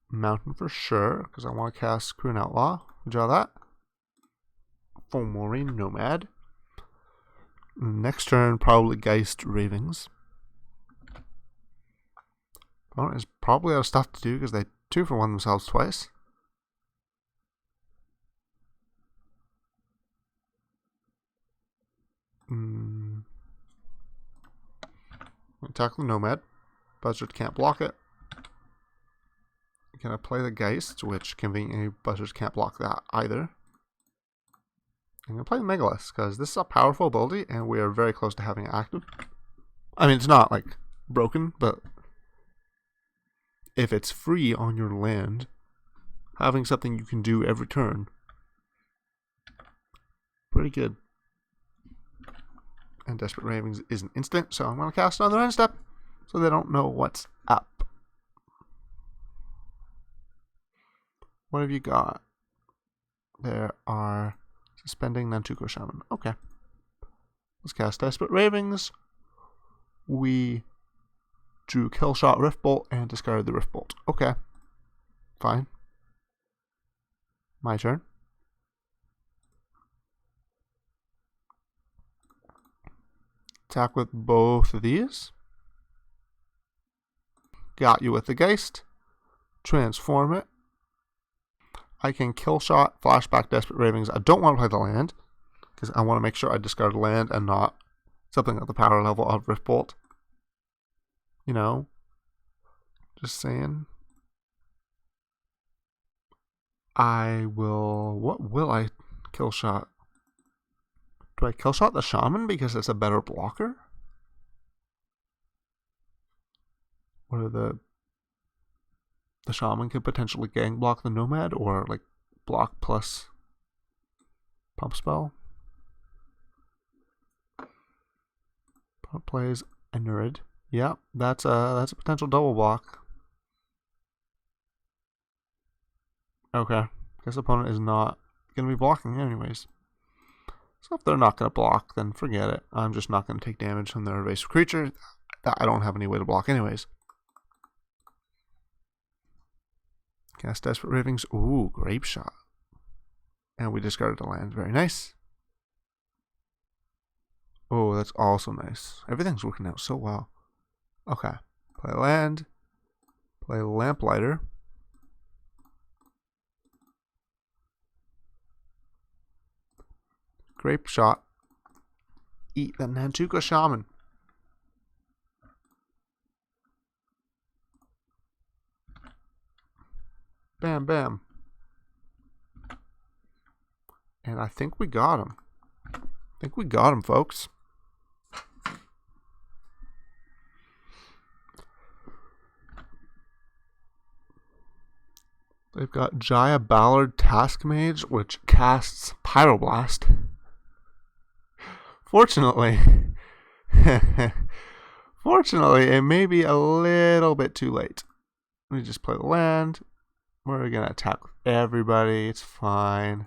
Mountain for sure, because I want to cast Croon Outlaw. Draw that. Fulmori Nomad. Next turn, probably Geist Ravings. Opponent is probably out of stuff to do because they 2-for-1 themselves twice. Attack the Nomad. Buzzard can't block it. Can I play the Geist, which conveniently Buzzards can't block that either. I'm going to play the Megalith because this is a powerful ability and we are very close to having it active. I mean, it's not like broken, but if it's free on your land, having something you can do every turn, pretty good. And Desperate Ravings is an instant, so I'm going to cast another end step so they don't know what's up. What have you got? There are Suspending Nantuko Shaman. Okay. Let's cast Desperate Ravings. We drew Killshot Riftbolt and discarded the Riftbolt. Okay. Fine. My turn. Attack with both of these. Got you with the Geist. Transform it. I can Killshot, Flashback, Desperate Ravings. I don't want to play the land, because I want to make sure I discard land and not something at the power level of Riftbolt. You know? Just saying. What will I Killshot? Do I Killshot the Shaman because it's a better blocker? Or the Shaman could potentially gang block the Nomad, or like block plus pump spell. Opponent plays a Nurid. Yeah, that's a potential double block. Okay, guess opponent is not gonna be blocking anyways. So if they're not gonna block, then forget it. I'm just not gonna take damage from their evasive creature that I don't have any way to block anyways. Cast Desperate Ravings. Ooh, Grape Shot. And we discarded the land. Very nice. Oh, that's also nice. Everything's working out so well. Okay. Play land. Play Lamplighter. Grape Shot. Eat the Nantuko Shaman. Bam, bam. And I think we got him. Folks. They've got Jaya Ballard Task Mage, which casts Pyroblast. Fortunately, it may be a little bit too late. Let me just play the land. We're going to attack everybody. It's fine.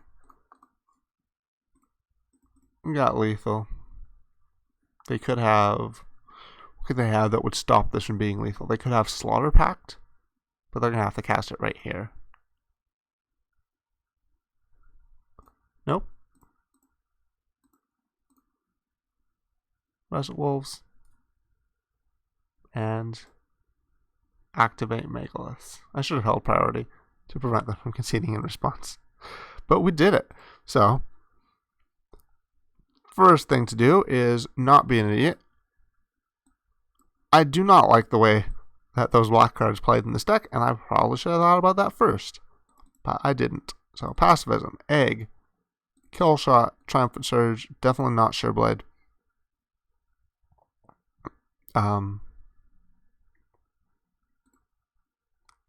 We got lethal. They could have... What could they have that would stop this from being lethal? They could have Slaughter Pact, but they're going to have to cast it right here. Nope. Resident Wolves. And activate Megaliths. I should have held priority to prevent them from conceding in response. But we did it. So, first thing to do is not be an idiot. I do not like the way that those black cards played in this deck, and I probably should have thought about that first. But I didn't. So, Pacifism, Egg, Killshot, Triumphant Surge, definitely not Sureblade.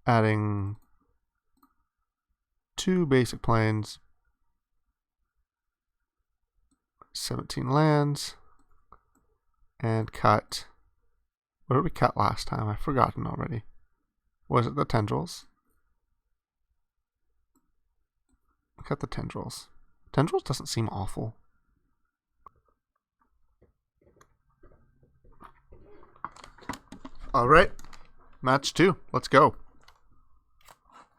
Adding 2 basic planes, 17 lands, and cut. What did we cut last time? I've forgotten already. Was it the tendrils? Cut the tendrils. Tendrils doesn't seem awful. Alright. Match 2. Let's go.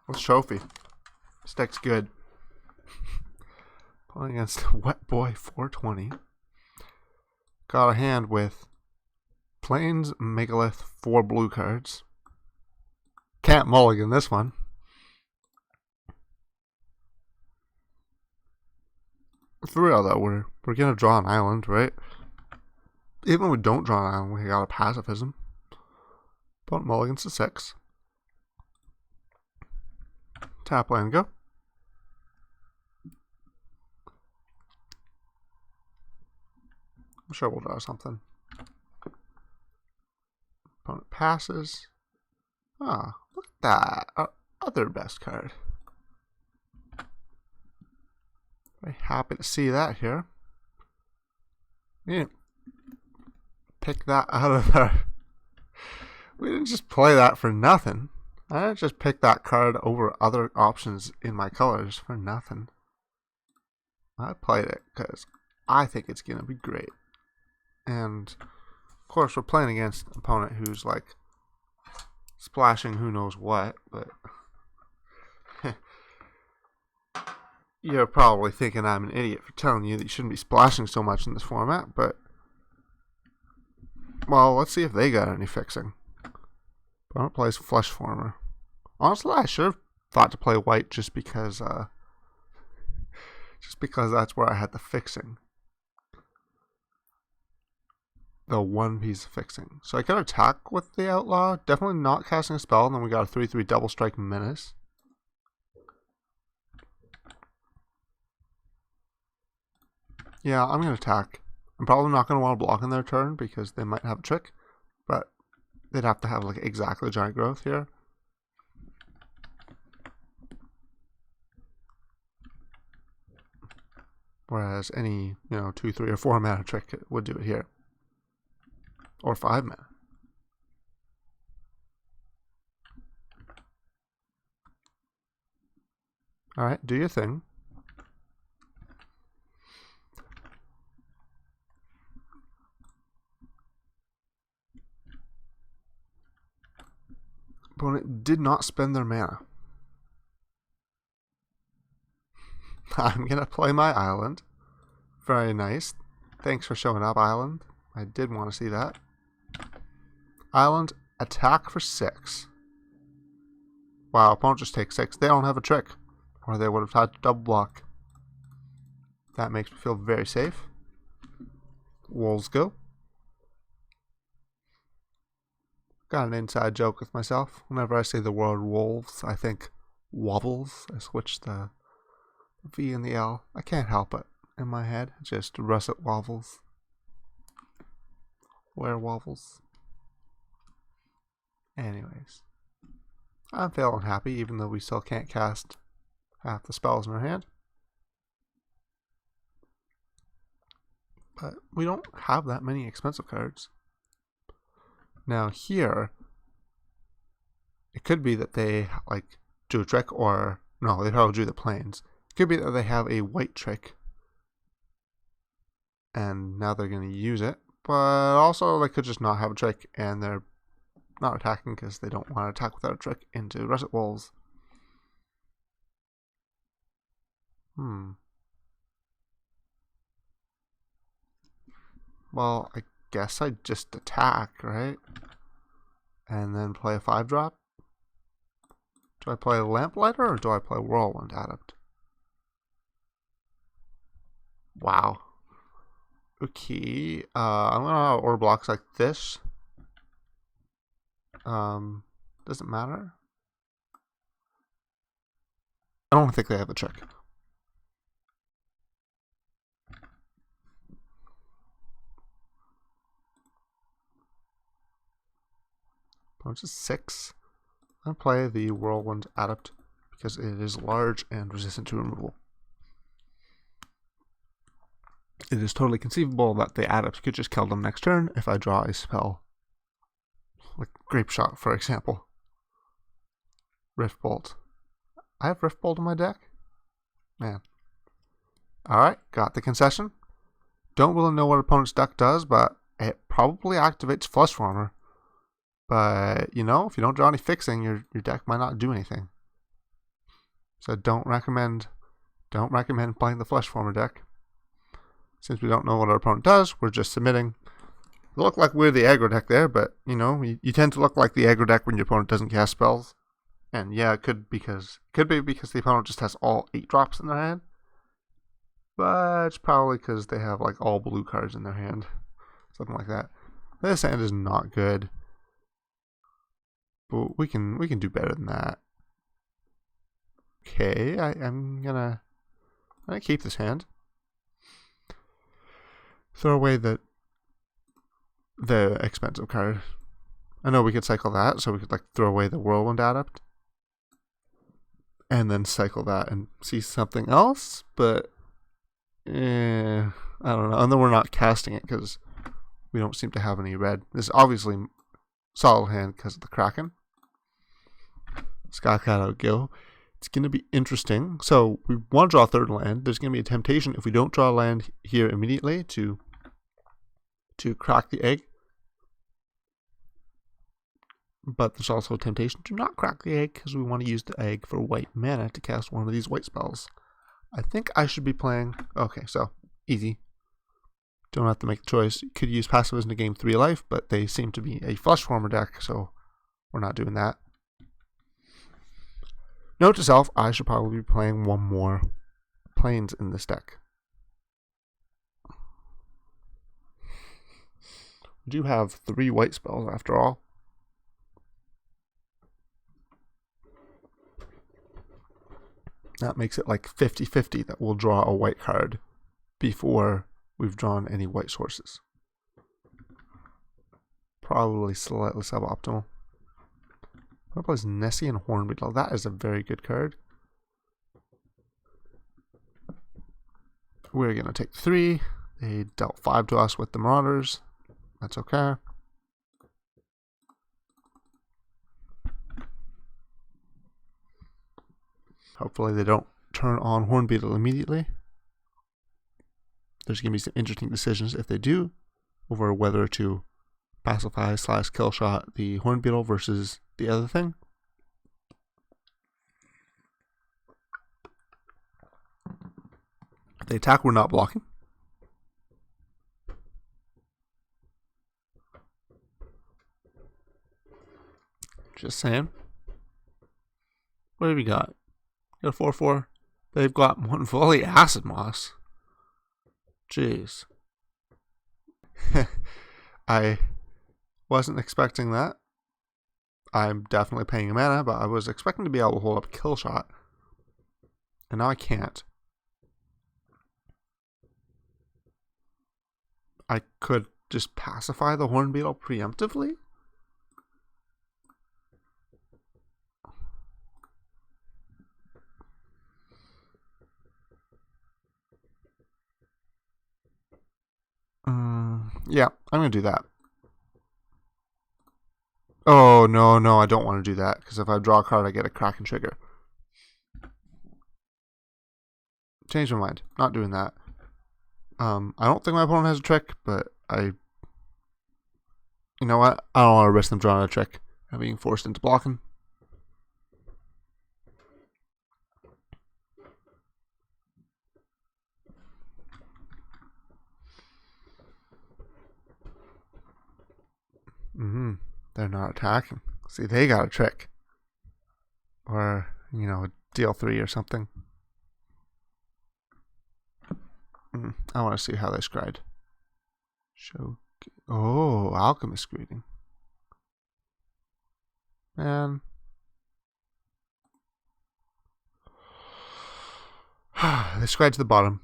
What's trophy? Stick's good. Playing against Wet Boy 420. Got a hand with Plains Megalith 4 blue cards. Can't mulligan this one. For real though, we're gonna draw an island, right? Even when we don't draw an island, we got a pacifism. Opponent mulligans to 6. Tap land, go. I'm sure we'll draw something. Opponent passes. Ah, look at that. Our other best card. Very happy to see that here. Yeah. Pick that out of our... We didn't just play that for nothing. I didn't just pick that card over other options in my colors for nothing. I played it because I think it's going to be great. And, of course, we're playing against an opponent who's, like, splashing who knows what, but... You're probably thinking I'm an idiot for telling you that you shouldn't be splashing so much in this format, but... Well, let's see if they got any fixing. Opponent plays Flesh Former. Honestly, I should have thought to play white just because that's where I had the fixing. The one piece of fixing. So I could attack with the Outlaw. Definitely not casting a spell, and then we got a 3/3 double strike menace. Yeah, I'm going to attack. I'm probably not going to want to block in their turn because they might have a trick, but they'd have to have like exactly giant growth here. Whereas any, 2, 3, or 4 mana trick would do it here. Or 5 mana. Alright, do your thing. Opponent did not spend their mana. I'm going to play my island. Very nice. Thanks for showing up, island. I did want to see that. Island, attack for 6. Wow, opponent just takes 6. They don't have a trick. Or they would have had to double block. That makes me feel very safe. Wolves go. Got an inside joke with myself. Whenever I say the word wolves, I think wobbles. I switch the V and the L. I can't help it in my head. Just russet wobbles. Where wobbles. Anyways. I'm feeling happy even though we still can't cast half the spells in our hand. But we don't have that many expensive cards. Now here, it could be that they like do a trick, or no, they probably drew the plains. It could be that they have a white trick, and now they're going to use it. But also, they could just not have a trick, and they're not attacking because they don't want to attack without a trick into russet wolves. Well, I guess I just attack, right? And then play a 5-drop? Do I play Lamplighter or do I play Whirlwind Adept? Wow. Okay. I'm gonna order blocks like this. Doesn't matter. I don't think they have the trick. Punch is 6. I play the Whirlwind Adept because it is large and resistant to removal. It is totally conceivable that the adepts could just kill them next turn if I draw a spell. Like Grape Shot, for example. Rift Bolt. I have Rift Bolt in my deck? Man. Alright, got the concession. Don't really know what opponent's deck does, but it probably activates Flesh Former. But, you know, if you don't draw any fixing, your deck might not do anything. So don't recommend playing the Flesh Former deck. Since we don't know what our opponent does, we're just submitting. We look like we're the aggro deck there, but, you know, you tend to look like the aggro deck when your opponent doesn't cast spells. And yeah, it could be because the opponent just has all 8 drops in their hand. But it's probably because they have like all blue cards in their hand. Something like that. This hand is not good. But we can do better than that. Okay, I'm gonna keep this hand. Throw away the expensive card. I know we could cycle that, so we could like throw away the Whirlwind Adept. And then cycle that and see something else, but I don't know. And then we're not casting it because we don't seem to have any red. This is obviously solid hand because of the Kraken. Skyclad go. It's going to be interesting. So we want to draw a third land. There's going to be a temptation if we don't draw a land here immediately to crack the egg. But there's also a temptation to not crack the egg because we want to use the egg for white mana to cast one of these white spells. I think I should be playing... Okay, so easy. Don't have to make the choice. You could use passives to gain 3 life, but they seem to be a Flesh Former deck, so we're not doing that. Note to self, I should probably be playing one more Plains in this deck. We do have 3 white spells after all. That makes it like 50-50 that we'll draw a white card before we've drawn any white sources. Probably slightly suboptimal. What plays Nessie and Hornbeetle? That is a very good card. We're going to take 3. They dealt 5 to us with the Marauders. That's okay. Hopefully they don't turn on Hornbeetle immediately. There's going to be some interesting decisions if they do over whether to pacify / kill shot the Hornbeetle versus the other thing. If they attack, we're not blocking. Just saying. What have we got? Got a 4/4. They've got one fully Acid Moss. Jeez. I wasn't expecting that. I'm definitely paying a mana, but I was expecting to be able to hold up a kill shot. And now I can't. I could just pacify the Hornbeetle preemptively? Yeah, I'm going to do that. Oh, no, I don't want to do that, because if I draw a card, I get a Kraken trigger. Change my mind. Not doing that. I don't think my opponent has a trick, but you know what? I don't want to risk them drawing a trick and being forced into blocking. They're not attacking. See, they got a trick. Or, you know, deal 3 or something. I want to see how they scryed. Oh, Alchemist Greeting. Man. They scryed to the bottom.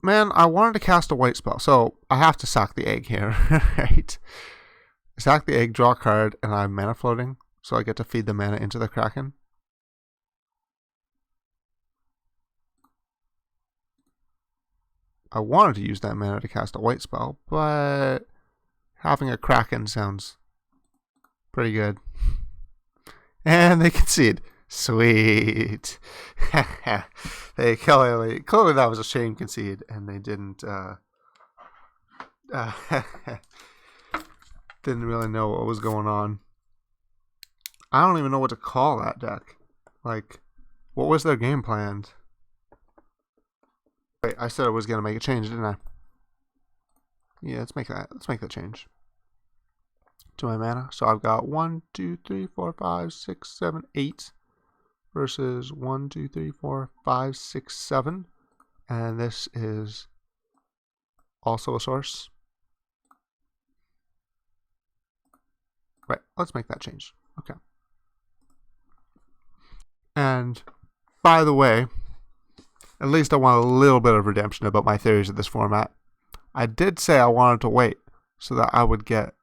Man, I wanted to cast a white spell, so I have to sack the egg here, right? Sack the egg, draw a card, and I'm mana floating, so I get to feed the mana into the Kraken. I wanted to use that mana to cast a white spell, but having a Kraken sounds pretty good. And they concede. Sweet. They clearly that was a shame concede, and they didn't didn't really know what was going on. I don't even know what to call that deck. Like, what was their game plan? Wait, I said I was gonna make a change, didn't I? Yeah, let's make that change to my mana. So I've got 1, 2, 3, 4, 5, 6, 7, 8 versus 1, 2, 3, 4, 5, 6, 7, and this is also a source. Right, let's make that change. Okay. And by the way, at least I want a little bit of redemption about my theories of this format. I did say I wanted to wait so that I would get,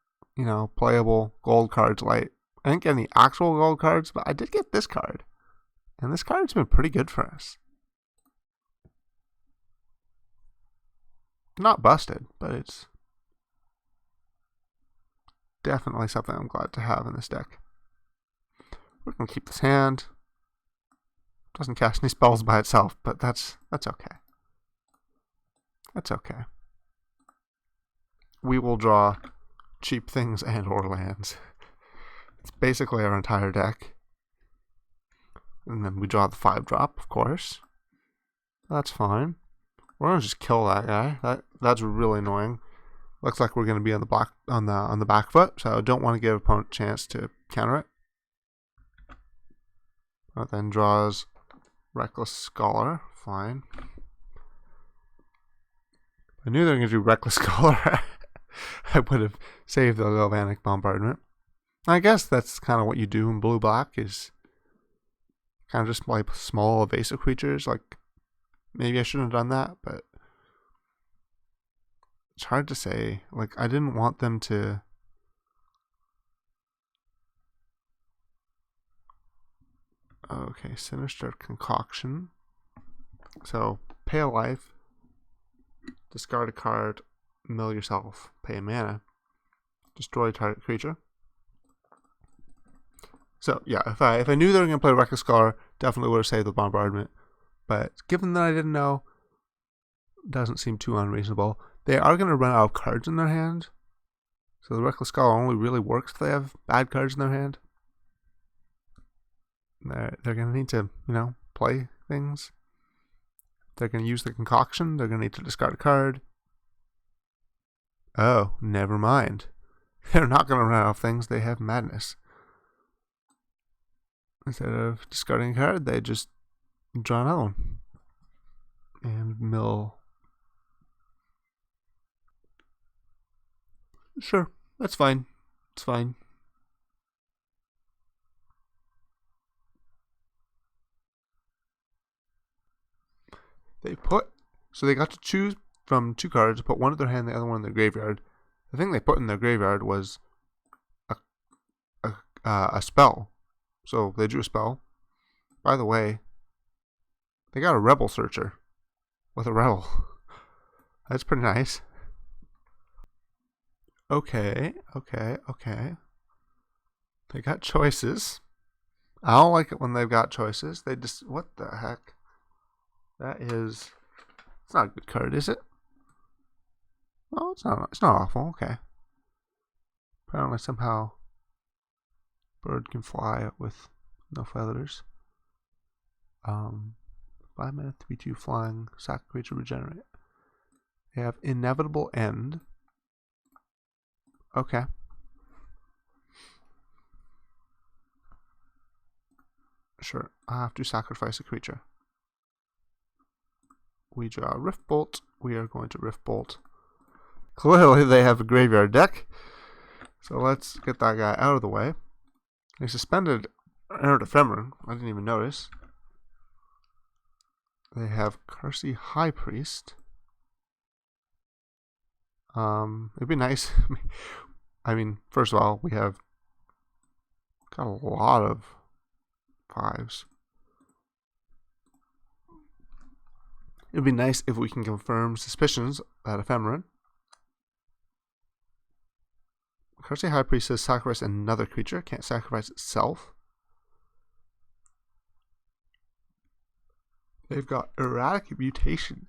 playable gold cards late. I didn't get any actual gold cards, but I did get this card. And this card's been pretty good for us. Not busted, but it's definitely something I'm glad to have in this deck. We're going to keep this hand. Doesn't cast any spells by itself, but that's okay. That's okay. We will draw cheap things and or lands. It's basically our entire deck. And then we draw the 5-drop, of course. That's fine. We're gonna just kill that guy. That's really annoying. Looks like we're gonna be on the back foot, so I don't want to give opponent a chance to counter it. But then draws Reckless Scholar. Fine. I knew they were gonna do Reckless Scholar. I would have saved the Galvanic Bombardment. I guess that's kind of what you do in blue-black, is kind of just play small evasive creatures. Like, maybe I shouldn't have done that, but it's hard to say. Like, I didn't want them to... Okay, Sinister Concoction. So, pay a life, discard a card, mill yourself, pay a mana, destroy target creature. So yeah, if I knew they were going to play Reckless Scholar, definitely would have saved the bombardment. But given that I didn't know, it doesn't seem too unreasonable. They are going to run out of cards in their hand, so the Reckless Scholar only really works if they have bad cards in their hand. They're going to need to, play things. They're going to use the concoction. They're going to need to discard a card. Oh, never mind. They're not going to run out of things. They have Madness. Instead of discarding a card, they just draw another one. And mill. Sure, that's fine. It's fine. So they got to choose from 2 cards, put one in their hand, the other one in their graveyard. The thing they put in their graveyard was a spell. So they drew a spell. By the way, they got a Rebel Searcher with a Rebel. That's pretty nice. Okay. They got choices. I don't like it when they've got choices. They just... What the heck? That is... It's not a good card, is it? Oh, it's not awful. Okay. Apparently somehow bird can fly with no feathers. 5-mana 3/2 flying, sack creature, regenerate. They have Inevitable End. Okay. Sure, I have to sacrifice a creature. We draw a Rift Bolt. We are going to Rift Bolt. Clearly they have a graveyard deck. So let's get that guy out of the way. They suspended Errant Ephemeron. I didn't even notice. They have Carsey High Priest. It'd be nice. I mean, first of all, we have got a lot of 5s. It'd be nice if we can confirm suspicions that ephemeron. Cursey High Priest says sacrifice another creature, can't sacrifice itself. They've got erratic mutation.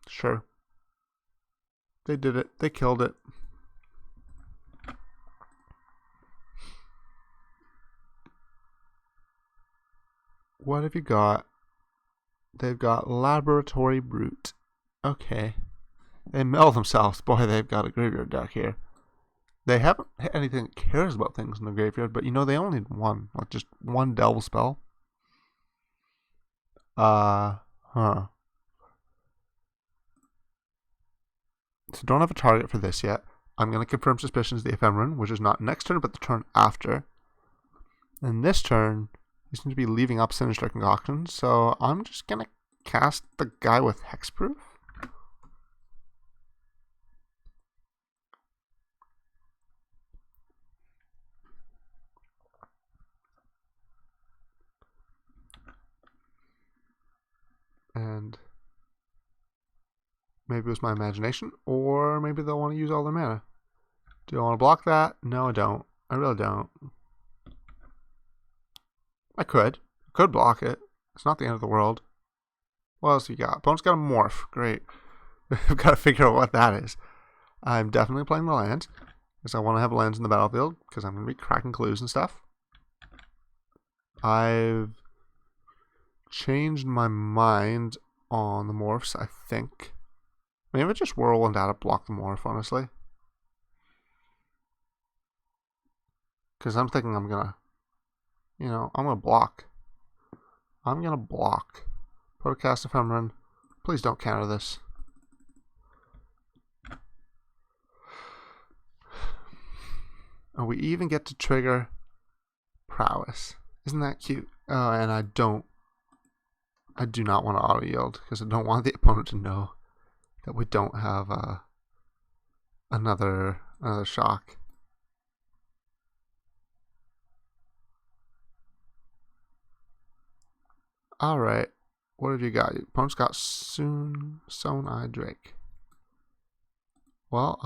Sure. They did it. They killed it. What have you got? They've got Laboratory Brute. Okay. They mill themselves. Boy, they've got a graveyard deck here. They haven't hit anything that cares about things in the graveyard, but you know, they only need one. Like, just one delve spell. Huh. So don't have a target for this yet. I'm going to confirm suspicions of the ephemeron, which is not next turn, but the turn after. And this turn, he seems to be leaving up Sinister Concoction, so I'm just going to cast the guy with Hexproof. And maybe it was my imagination, or maybe they'll want to use all their mana. Do I want to block that? No, I don't. I really don't. I could block it. It's not the end of the world. What else have you got? Opponent's got a morph. Great. I've got to figure out what that is. I'm definitely playing the land, because I want to have lands in the battlefield, because I'm going to be cracking clues and stuff. I've changed my mind on the morphs, I think. Maybe just Whirlwind out to block the morph, honestly. Because I'm thinking I'm going to, I'm going to block. I'm going to block. Protocast Ephemeron. Please don't counter this. And we even get to trigger Prowess. Isn't that cute? Oh, and I do not want to auto yield because I don't want the opponent to know that we don't have another shock. All right, what have you got? Your opponent's got Sown Eye Drake. Well,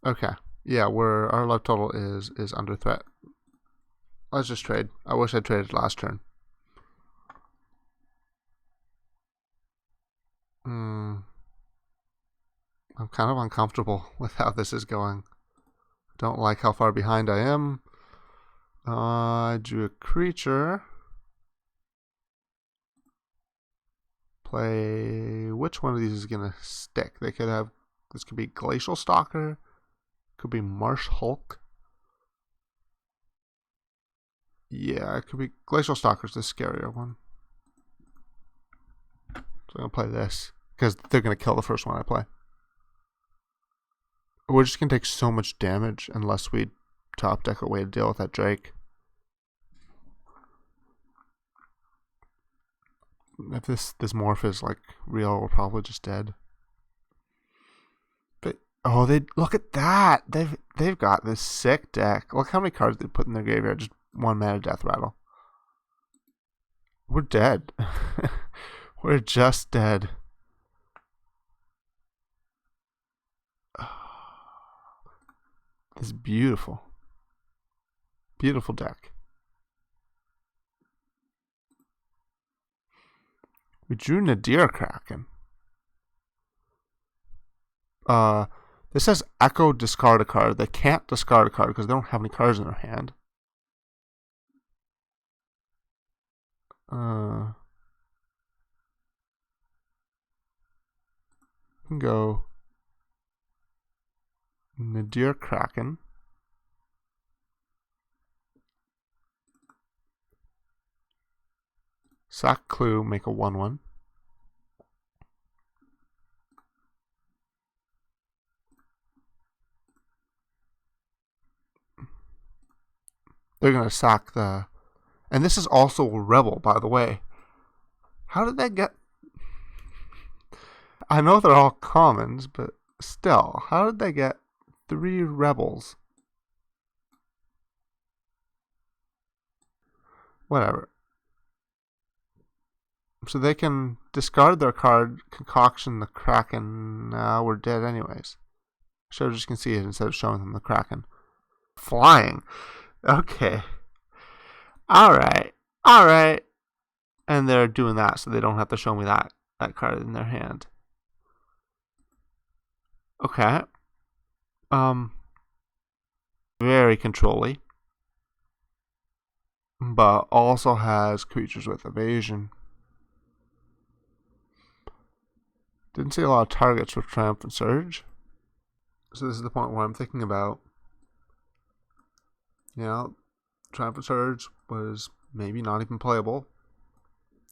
okay, yeah, our life total is under threat. Let's just trade. I wish I traded last turn. I'm kind of uncomfortable with how this is going. Don't like how far behind I am. I drew a creature. Play. Which one of these is going to stick? They could have. This could be Glacial Stalker. Could be Marsh Hulk. Yeah, it could be Glacial Stalker's the scarier one. So I'm going to play this. Because they're going to kill the first one I play. We're just going to take so much damage unless we top deck a way to deal with that Drake. If this morph is like real, we're probably just dead. But oh, look at that! They've got this sick deck. Look how many cards they put in their graveyard. Just one mana Death Rattle. We're dead. We're just dead. This beautiful, beautiful deck. We drew Nadir Kraken. This says Echo discard a card. They can't discard a card because they don't have any cards in their hand. We can go Nadir Kraken. Sack Clue, make a 1/1. They're going to sack the... And this is also a Rebel, by the way. How did that get... I know they're all commons, but still, how did they get 3 Rebels? Whatever. So they can discard their card, Concoction the Kraken. We're dead anyways. So just can see it instead of showing them the Kraken. Flying. Okay. Alright. Alright. And they're doing that, so they don't have to show me that card in their hand. Okay. Very control-y. But also has creatures with evasion. Didn't see a lot of targets for Triumphant Surge. So this is the point where I'm thinking about, Triumphant Surge was maybe not even playable.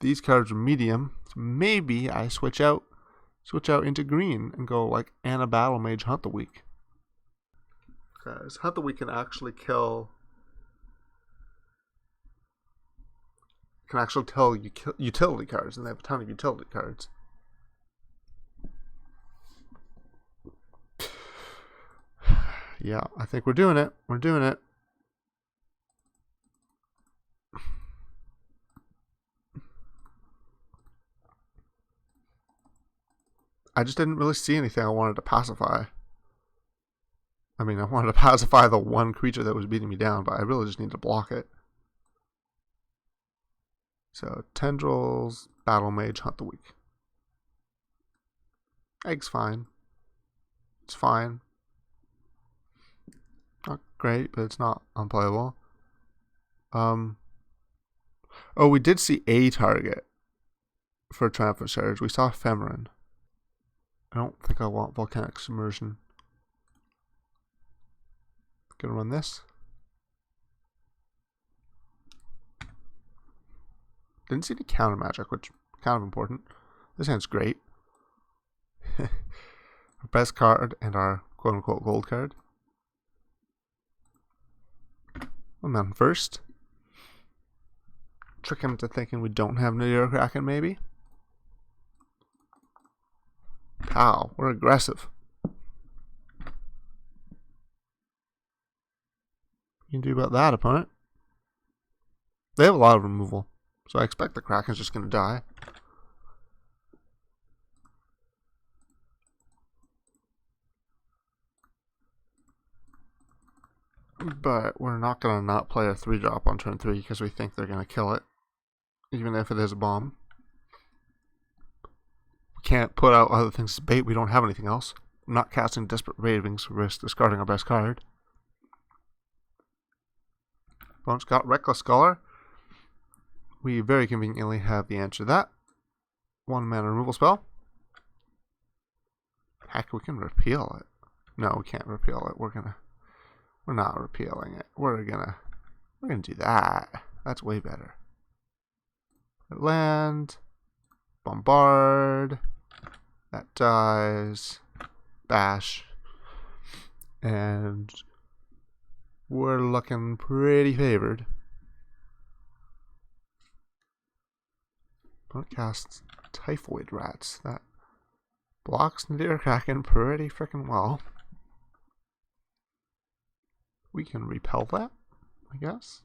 These cards are medium, so maybe I switch out into green and go like Anna Battle Mage Hunt the Weak. Because Hunt the Weak can actually kill utility cards, and they have a ton of utility cards. Yeah, I think we're doing it. We're doing it. I just didn't really see anything I wanted to pacify. I mean, I wanted to pacify the one creature that was beating me down, but I really just need to block it. So, Tendrils, Battle Mage, Hunt the Weak. Egg's fine. It's fine. Not great, but it's not unplayable. Oh, we did see a target for Triumphant Surge. We saw Ephemeron. I don't think I want Volcanic Submersion. Gonna run this. Didn't see any counter magic, which is kind of important. This hand's great. Our best card and our quote-unquote gold card. And then first, trick him into thinking we don't have Nadir Kraken, maybe. Pow, we're aggressive. You can do about that, opponent. They have a lot of removal, so I expect the Kraken's just going to die. But we're not going to not play a 3-drop on turn 3 because we think they're going to kill it, even if it is a bomb. We can't put out other things as bait. We don't have anything else. I'm not casting Desperate Ravings, risk discarding our best card. Opponent's got Reckless Scholar. We very conveniently have the answer to that. 1 mana removal spell. Heck, we can repeal it. No, we can't repeal it. We're not repealing it. We're gonna do that. That's way better. Land. Bombard. That dies. Bash. And we're looking pretty favored. Don't cast Typhoid Rats. That blocks Nadir Kraken pretty freaking well. We can repel that, I guess.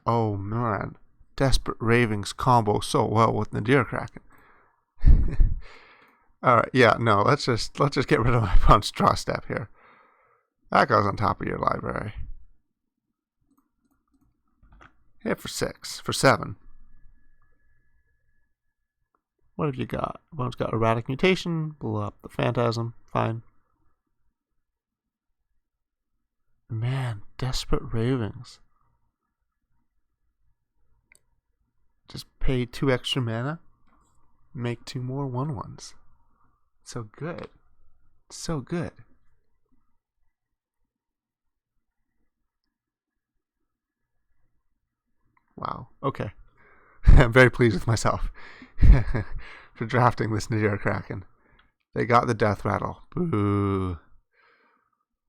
Oh man, Desperate Ravings combo so well with Nadir Kraken. Alright, yeah, no, let's just get rid of my punch draw step here. That goes on top of your library. Hit for 6, for 7. What have you got? One's got Erratic Mutation, blow up the Phantasm, fine. Man, Desperate Ravings. Just pay 2 extra mana, make 2 more 1/1s. So good. So good. Wow, okay. I'm very pleased with myself for drafting this Nadir Kraken. They got the Death Rattle. Boo.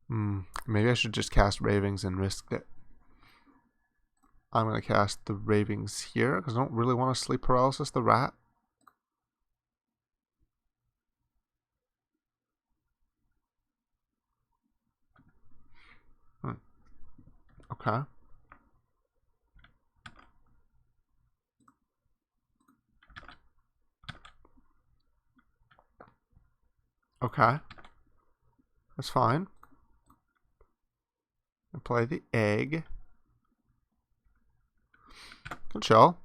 Maybe I should just cast Ravings and risk it. I'm going to cast the Ravings here because I don't really want to Sleep Paralysis the rat. Okay. Okay. That's fine. And play the egg. Good show.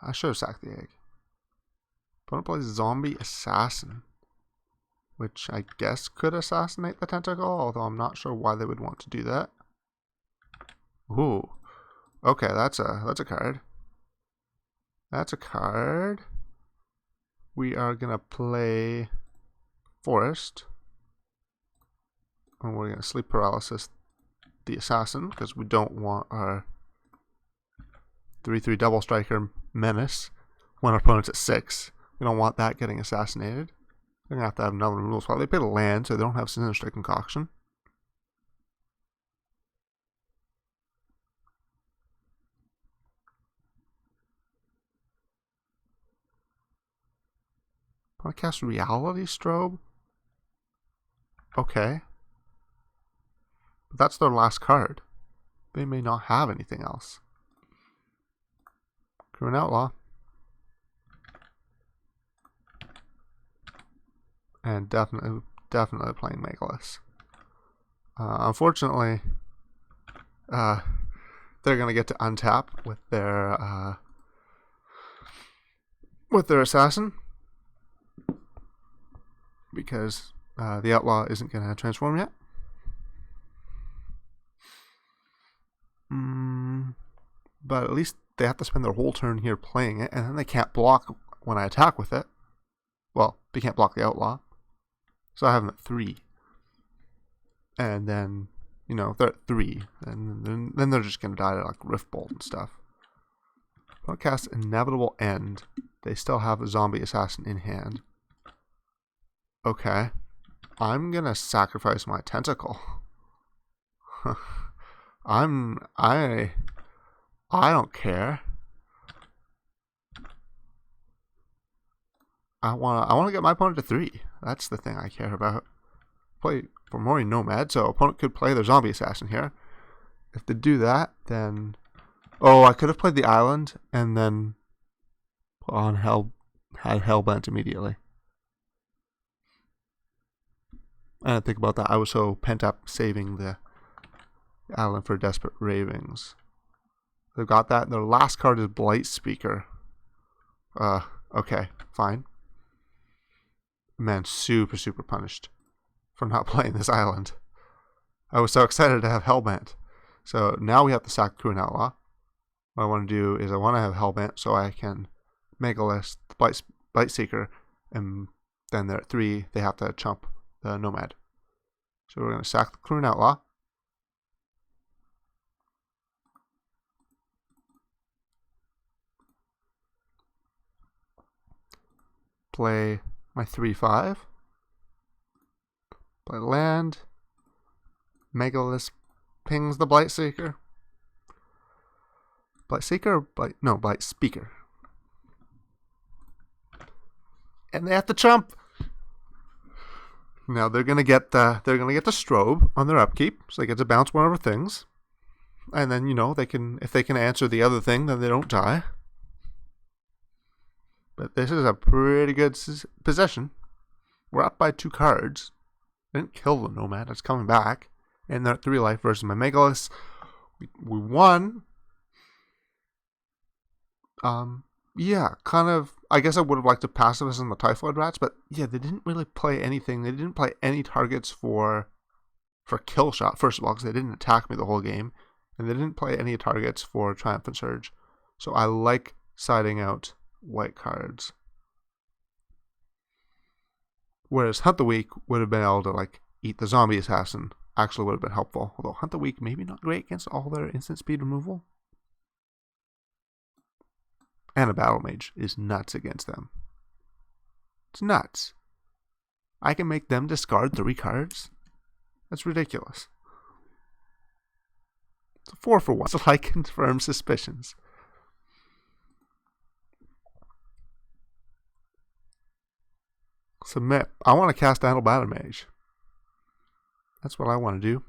I should have sacked the egg. Opponent plays zombie assassin, which I guess could assassinate the tentacle, although I'm not sure why they would want to do that. Ooh. Okay, that's a card. That's a card. We are gonna play forest. And we're gonna sleep paralysis the assassin, because we don't want our 3/3 double striker menace when our opponent's at 6. We don't want that getting assassinated. They're gonna have to have another removal spot. They played a land, so they don't have Sinister Concoction. Podcast Reality Strobe? Okay. But that's their last card. They may not have anything else. Crew and Outlaw. And definitely playing Megalith. Unfortunately, they're going to get to untap with their assassin, because the Outlaw isn't going to transform yet. But at least they have to spend their whole turn here playing it, and then they can't block when I attack with it. Well, they can't block the Outlaw. So I have them at 3. And then, they're at 3. And then they're just going to die to like Rift Bolt and stuff. I'll cast Inevitable End. They still have a Zombie Assassin in hand. Okay. I'm going to sacrifice my tentacle. I don't care. I want to get my opponent to 3. That's the thing I care about. Play for Mori Nomad, so opponent could play their zombie assassin here. If they do that, then I could have played the island and then put on had Hellbent immediately. I didn't think about that. I was so pent up saving the island for Desperate Ravings. They've got that. Their last card is Blight Speaker. Okay, fine. Man, super punished for not playing this island. I was so excited to have Hellbent. So now we have to sack Crew and Outlaw. What I want to do is I want to have Hellbent so I can Megalith, Blight Seeker, and then they're at 3. They have to chump the Nomad. So we're going to sack the Crew and Outlaw. Play my 3/5. Play land. Megalith pings the Blight Seeker. Blight Seeker? Blight Speaker. And they have to chump. Now they're gonna get the strobe on their upkeep, so they get to bounce one over things. And then, if they can answer the other thing, then they don't die. But this is a pretty good possession. We're up by 2 cards. I didn't kill the Nomad. It's coming back. And they're at 3 life versus my Megalith. We won. Yeah, kind of. I guess I would have liked to pacifist on the Typhoid Rats, but yeah, they didn't really play anything. They didn't play any targets for kill shot, first of all, because they didn't attack me the whole game. And they didn't play any targets for Triumphant Surge. So I like siding out white cards. Whereas Hunt the Weak would have been able to eat the zombie assassin. Actually would have been helpful. Although Hunt the Weak maybe not great against all their instant speed removal. And a Battle Mage is nuts against them. It's nuts. I can make them discard 3 cards. That's ridiculous. It's a 4-for-1. So I confirm suspicions. Submit. I want to cast Idle Battle Mage. That's what I want to do.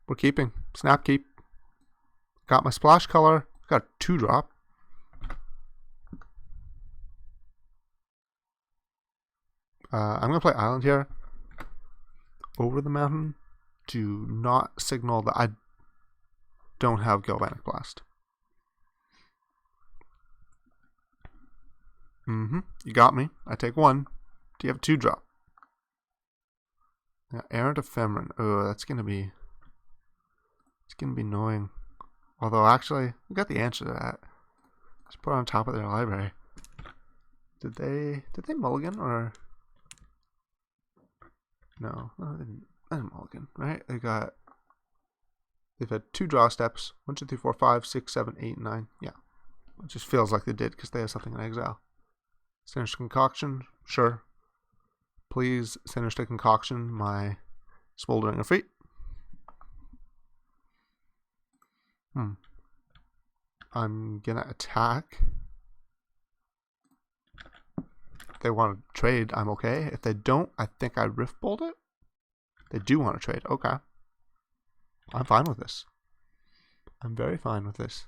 We're keeping. Snap keep. Got my splash color. Got a 2-drop. I'm going to play Island here. Over the mountain. To not signal that I don't have Galvanic Blast. You got me. I take 1. Do you have a 2-drop? Yeah, Errant Ephemeron. Oh, that's gonna be. It's gonna be annoying. Although, actually, we got the answer to that. Just put it on top of their library. Did they mulligan or? No, they didn't mulligan, right? They've had 2 draw steps. 1, 2, 3, 4, 5, 6, 7, 8, 9. Yeah, it just feels like they did because they have something in exile. Sinister Concoction, sure. Please, Sinister Concoction, my Smoldering Efreet. I'm gonna attack. If they want to trade, I'm okay. If they don't, I think I Rift Bolt it. They do want to trade. Okay. I'm fine with this. I'm very fine with this.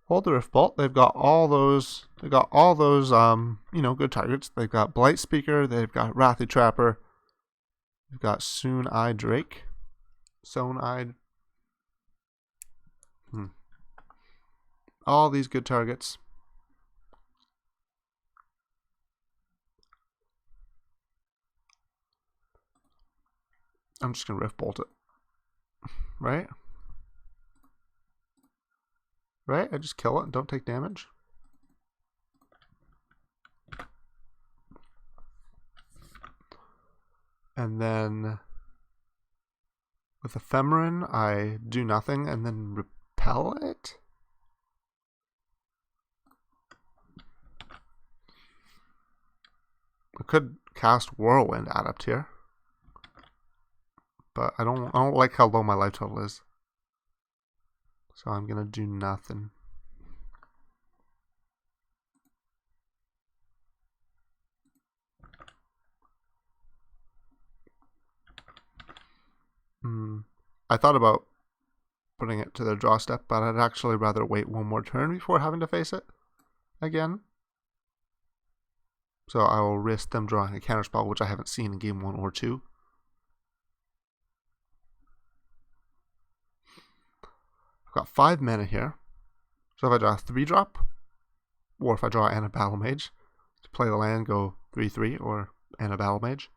Hold the Rift Bolt. They've got all those. They've got all those. Good targets. They've got Blight Speaker. They've got Wrathy Trapper. They've got Soon-Eyed Drake. Soon-Eyed. All these good targets. I'm just gonna Rift Bolt it. Right? Right? I just kill it and don't take damage. And then with Ephemeron, I do nothing and then repel it. I could cast Whirlwind Adept here, but I don't like how low my life total is. So I'm gonna do nothing. I thought about putting it to their draw step, but I'd actually rather wait 1 more turn before having to face it again. So I will risk them drawing a counterspell, which I haven't seen in game 1 or 2. I've got 5 mana here. So if I draw a 3-drop, or if I draw Anna Battle Mage, to play the land, go 3/3 or Anna Battle Mage.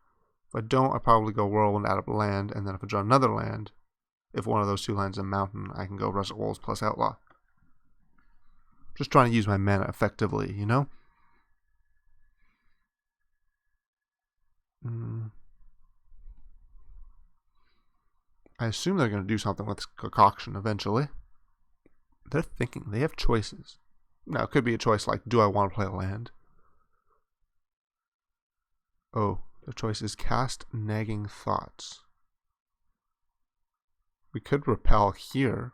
If I don't, I probably go Whirlwind out of land, and then if I draw another land, if one of those 2 lands is a mountain, I can go Russet Wolves plus Outlaw. Just trying to use my mana effectively, you know? I assume they're going to do something with Concoction eventually. They're thinking. They have choices. Now, it could be a choice like, do I want to play a land? Oh, the choice is cast Nagging Thoughts. We could repel here.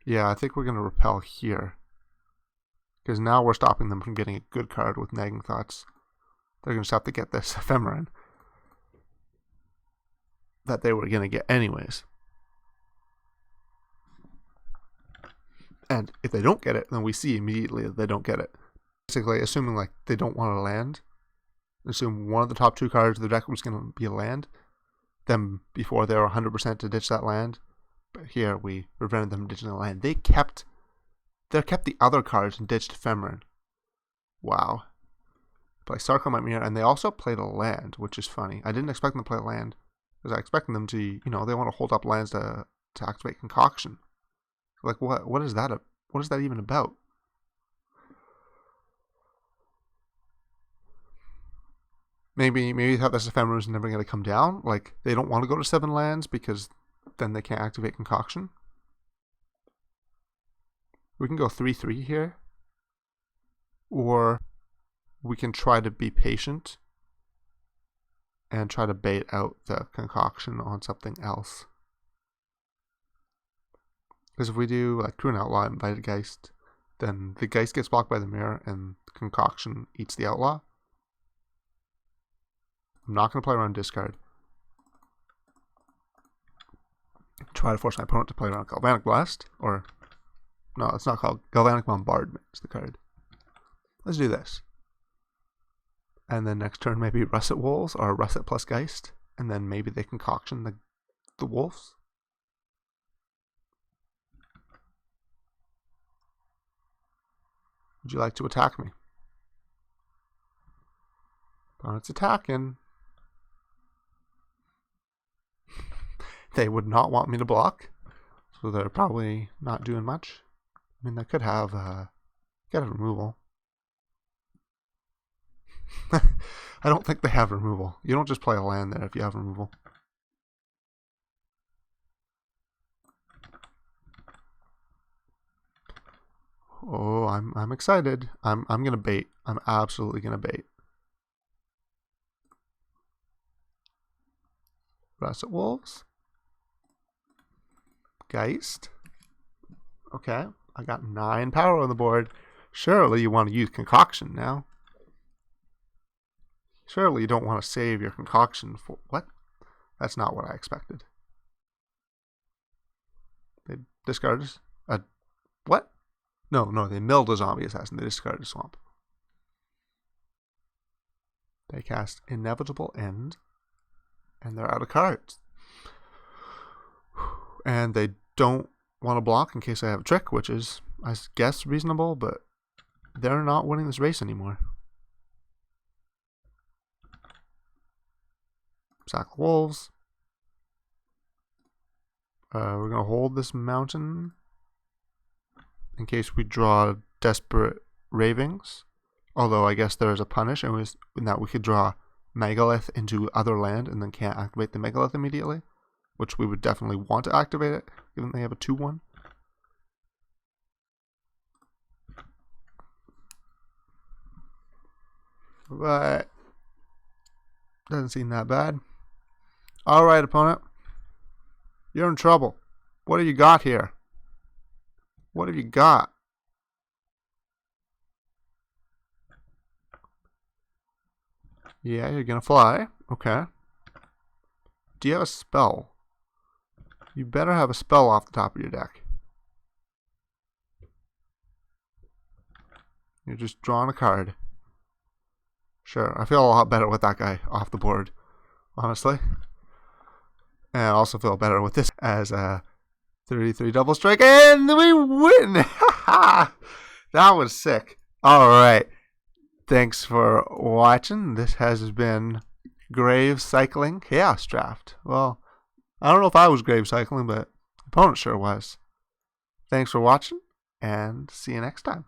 Yeah, I think we're going to repel here. Because now we're stopping them from getting a good card with Nagging Thoughts. They're going to have to get this Ephemeron that they were going to get anyways. And if they don't get it, then we see immediately that they don't get it. Basically, assuming like they don't want to land, assume one of the top 2 cards of the deck was going to be a land, then before they were 100% to ditch that land, but here we prevented them from ditching the land. They kept the other cards and ditched Ephemeron. Wow. Play Sarcomite Mirror, and they also played a land, which is funny. I didn't expect them to play a land, because I expected them to, they want to hold up lands to activate Concoction. Like, what is that? What is that even about? Maybe they thought this Ephemeron was never going to come down. Like, they don't want to go to 7 lands because then they can't activate Concoction. We can go 3/3 here. Or we can try to be patient and try to bait out the Concoction on something else. Because if we do like crew and outlaw, invited Geist, then the Geist gets blocked by the mirror and Concoction eats the outlaw. I'm not going to play around discard. Try to force my opponent to play around Galvanic Blast, or no, it's not called Galvanic Bombardment. It's the card. Let's do this. And then next turn maybe Russet Wolves or Russet plus Geist, and then maybe they Concoction the Wolves. Would you like to attack me? Opponent's attacking. They would not want me to block, so they're probably not doing much. I mean, they could have removal. I don't think they have removal. You don't just play a land there if you have removal. Oh, I'm excited. I'm gonna bait. I'm absolutely gonna bait. Russet Wolves. Geist. Okay, I got 9 power on the board. Surely you want to use Concoction now. Surely you don't want to save your Concoction for... What? That's not what I expected. They discarded a... What? No, they milled a zombie assassin. They discarded a swamp. They cast Inevitable End. And they're out of cards. And they don't want to block in case I have a trick, which is, I guess, reasonable, but they're not winning this race anymore. Sack Wolves. We're going to hold this mountain in case we draw Desperate Ravings. Although I guess there is a punish in that we could draw Megalith into other land and then can't activate the Megalith immediately, which we would definitely want to activate it, given they have a 2/1. But doesn't seem that bad. Alright, opponent. You're in trouble. What have you got here? What have you got? Yeah, you're gonna fly. Okay. Do you have a spell? You better have a spell off the top of your deck. You're just drawing a card. Sure, I feel a lot better with that guy off the board, honestly. And I also feel better with this as a 33 double strike, and we win! That was sick. Alright. Thanks for watching. This has been Gravecycling Chaos Draft. Well, I don't know if I was Gravecycling, but the opponent sure was. Thanks for watching, and see you next time.